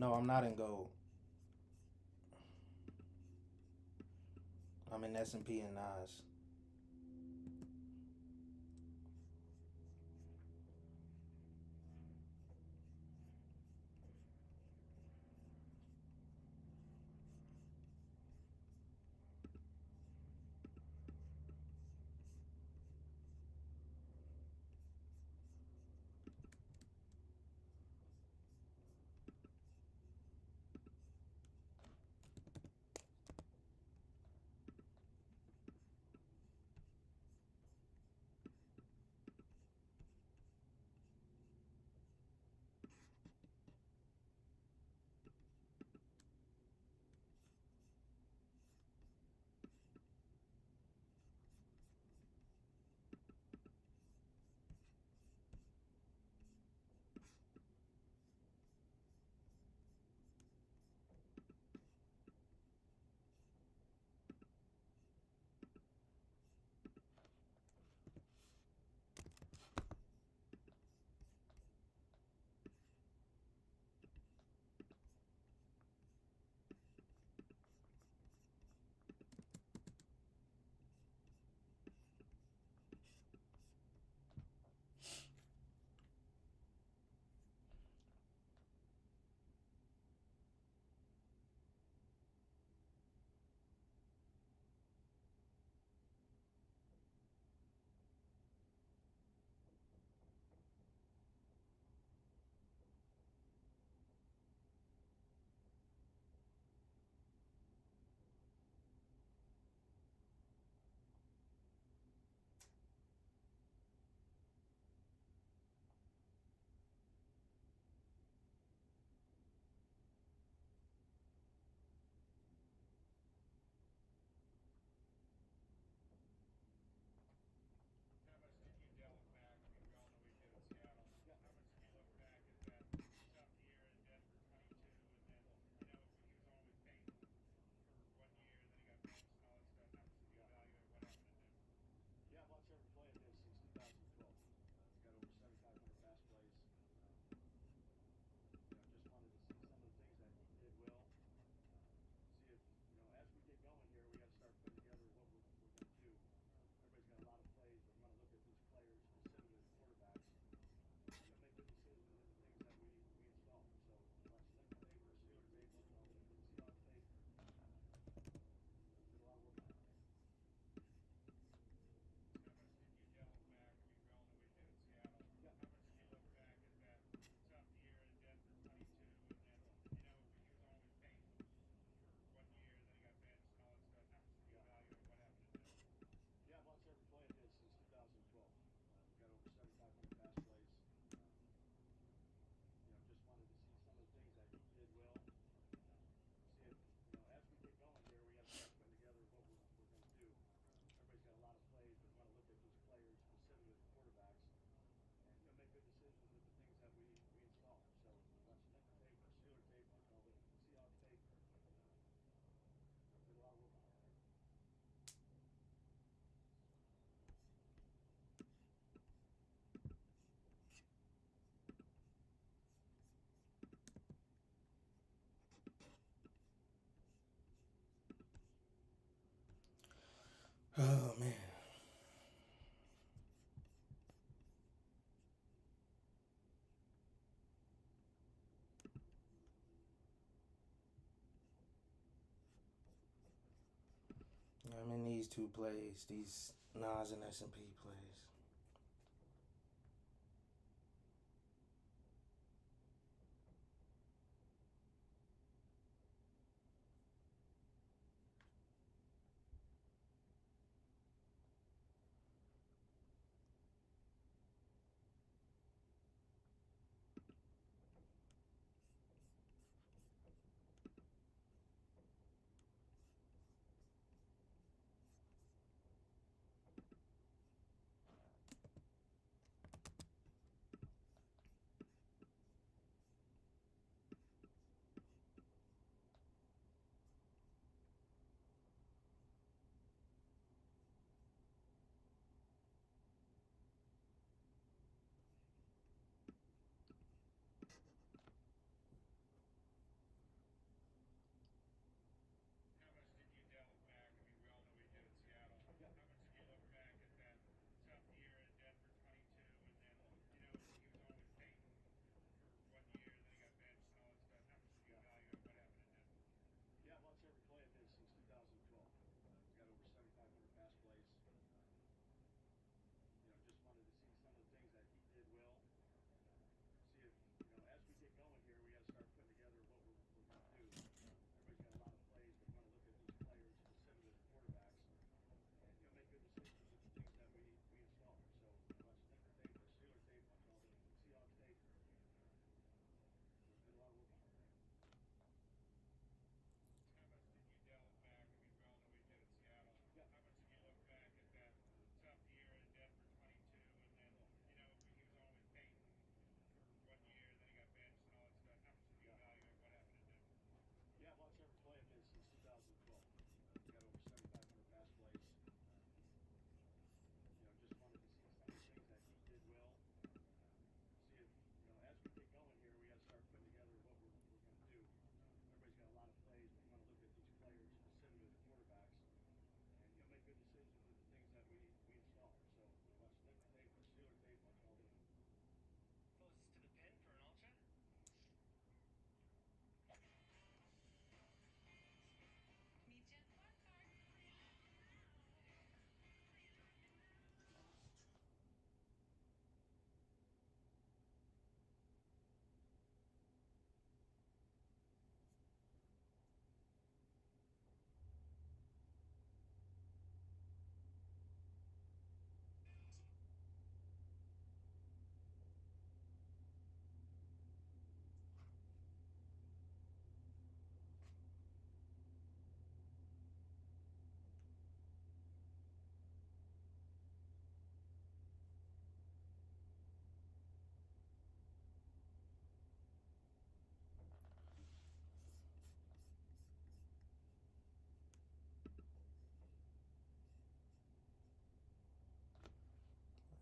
B: No, I'm not in gold. I'm in S&P and Nas. these two plays, these Nas and SMP plays.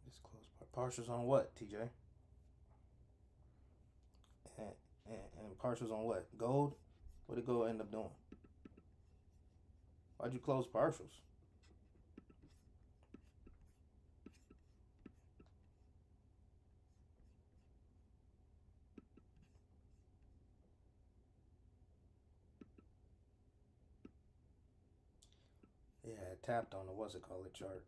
B: This close partials on what, TJ? And partials on what? Gold? What did gold end up doing? Why'd you close partials? Yeah, it tapped on the what's it called, chart.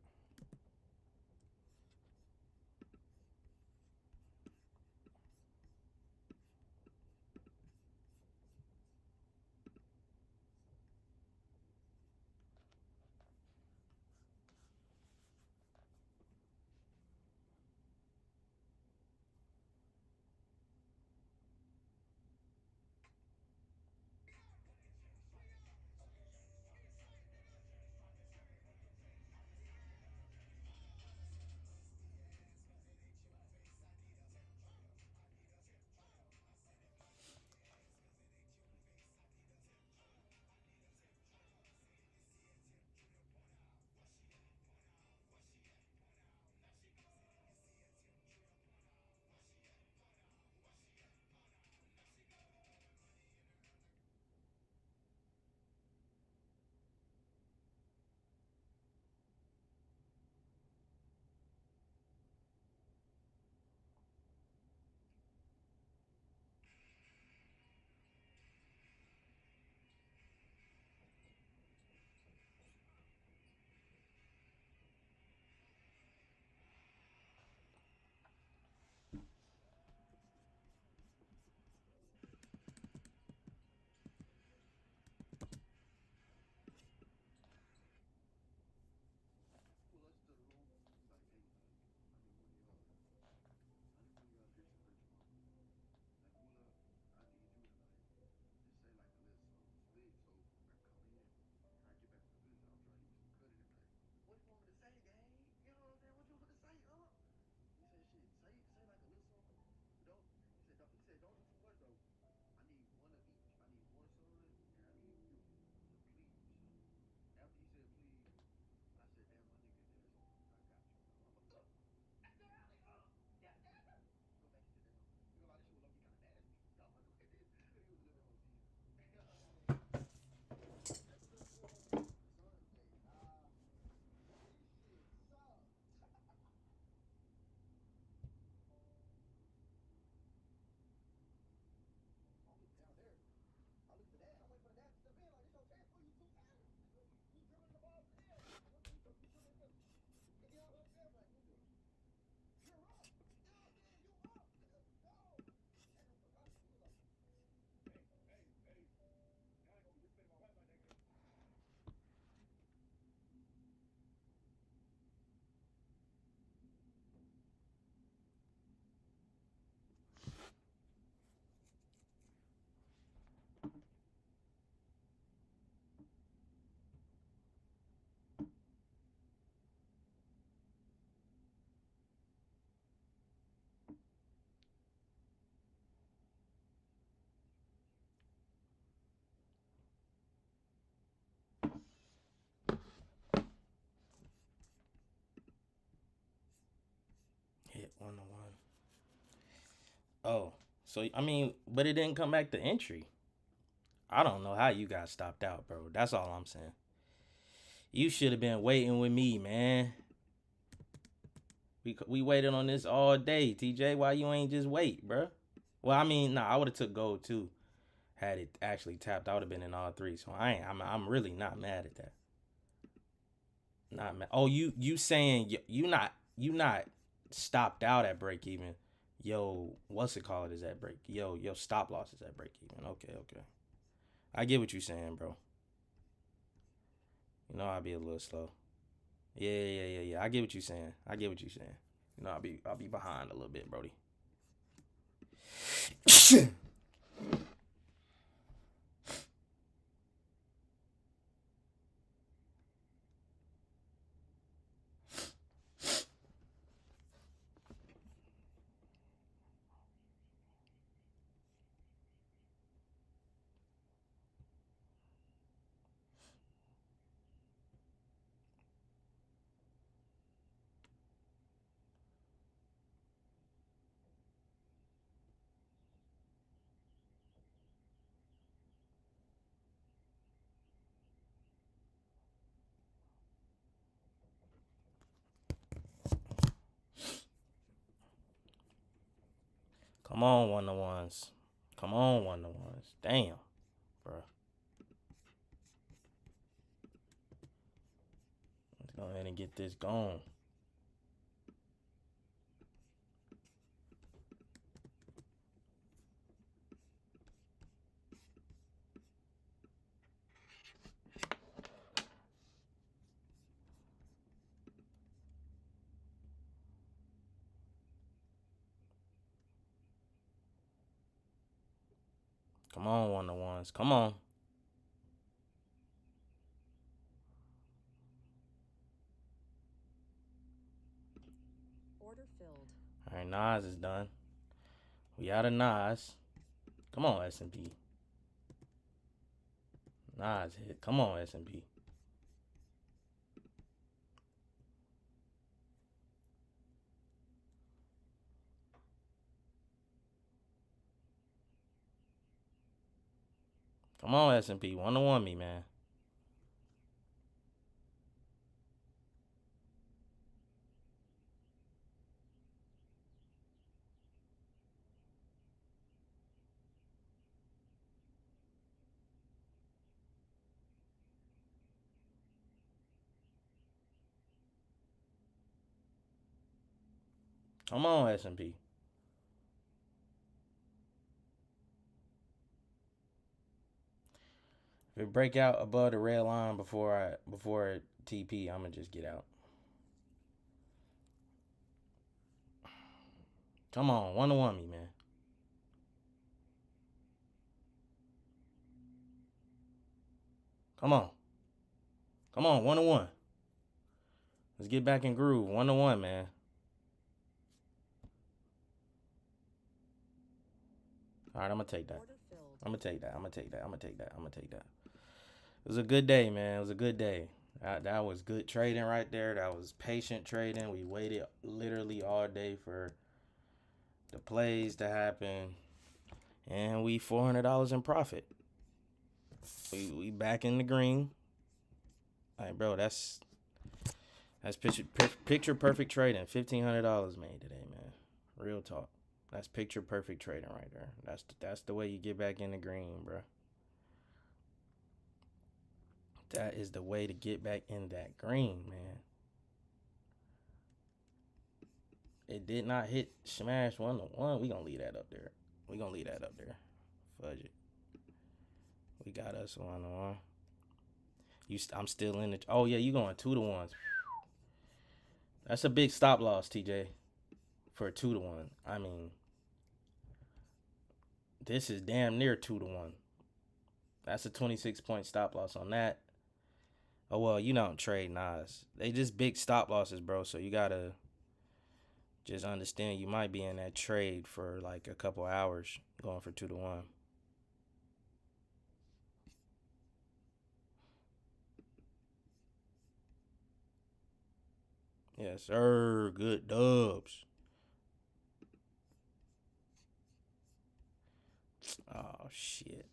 B: Oh, so I mean, but it didn't come back to entry. I don't know how you got stopped out, bro. That's all I'm saying. You should have been waiting with me, man. We waited on this all day, TJ. Why you ain't just wait, bro? Well, I mean, nah, I would have took gold too. Had it actually tapped, I would have been in all three. So I'm really not mad at that. Not mad. Oh, you saying you not stopped out at break even. Yo, what's it called? Is at break? Yo, stop loss is at break even. Okay. I get what you're saying, bro. You know I'll be a little slow. Yeah. I get what you're saying. You know I'll be behind a little bit, Brody. Come on, 1-to-1s. Come on, 1-to-1s. Damn, bro. Let's go ahead and get this going. Come on, 1-to-1s. Come on.
E: Order filled.
B: All right, Nas is done. We out of Nas. Come on, S&P. Nas hit. Come on, S&P. Come on, S&P. 1-to-1 me, man. Come on, S&P. If it break out above the red line before TP, I'm gonna just get out. Come on, 1-to-1 me, man. Come on. Come on, 1-to-1. Let's get back in groove. 1-to-1, man. All right, I'm gonna take that. I'm gonna take that. It was a good day, man. It was a good day. That was good trading right there. That was patient trading. We waited literally all day for the plays to happen, and we $400 in profit. We back in the green. Like, bro, that's picture perfect trading. $1,500 made today, man. Real talk. That's picture perfect trading right there. That's the way you get back in the green, bro. That is the way to get back in that green, man. It did not hit smash 1-to-1. We gonna leave that up there. Fudge it. We got us 1-to-1. I'm still in it. Oh yeah, you going 2-to-1s. That's a big stop loss, TJ. For a 2-to-1. I mean, this is damn near 2-to-1. That's a 26-point stop loss on that. Oh, well, you don't trade Nas. They just big stop losses, bro. So you got to just understand you might be in that trade for like a couple hours going for 2-to-1. Yes, sir. Good dubs. shit.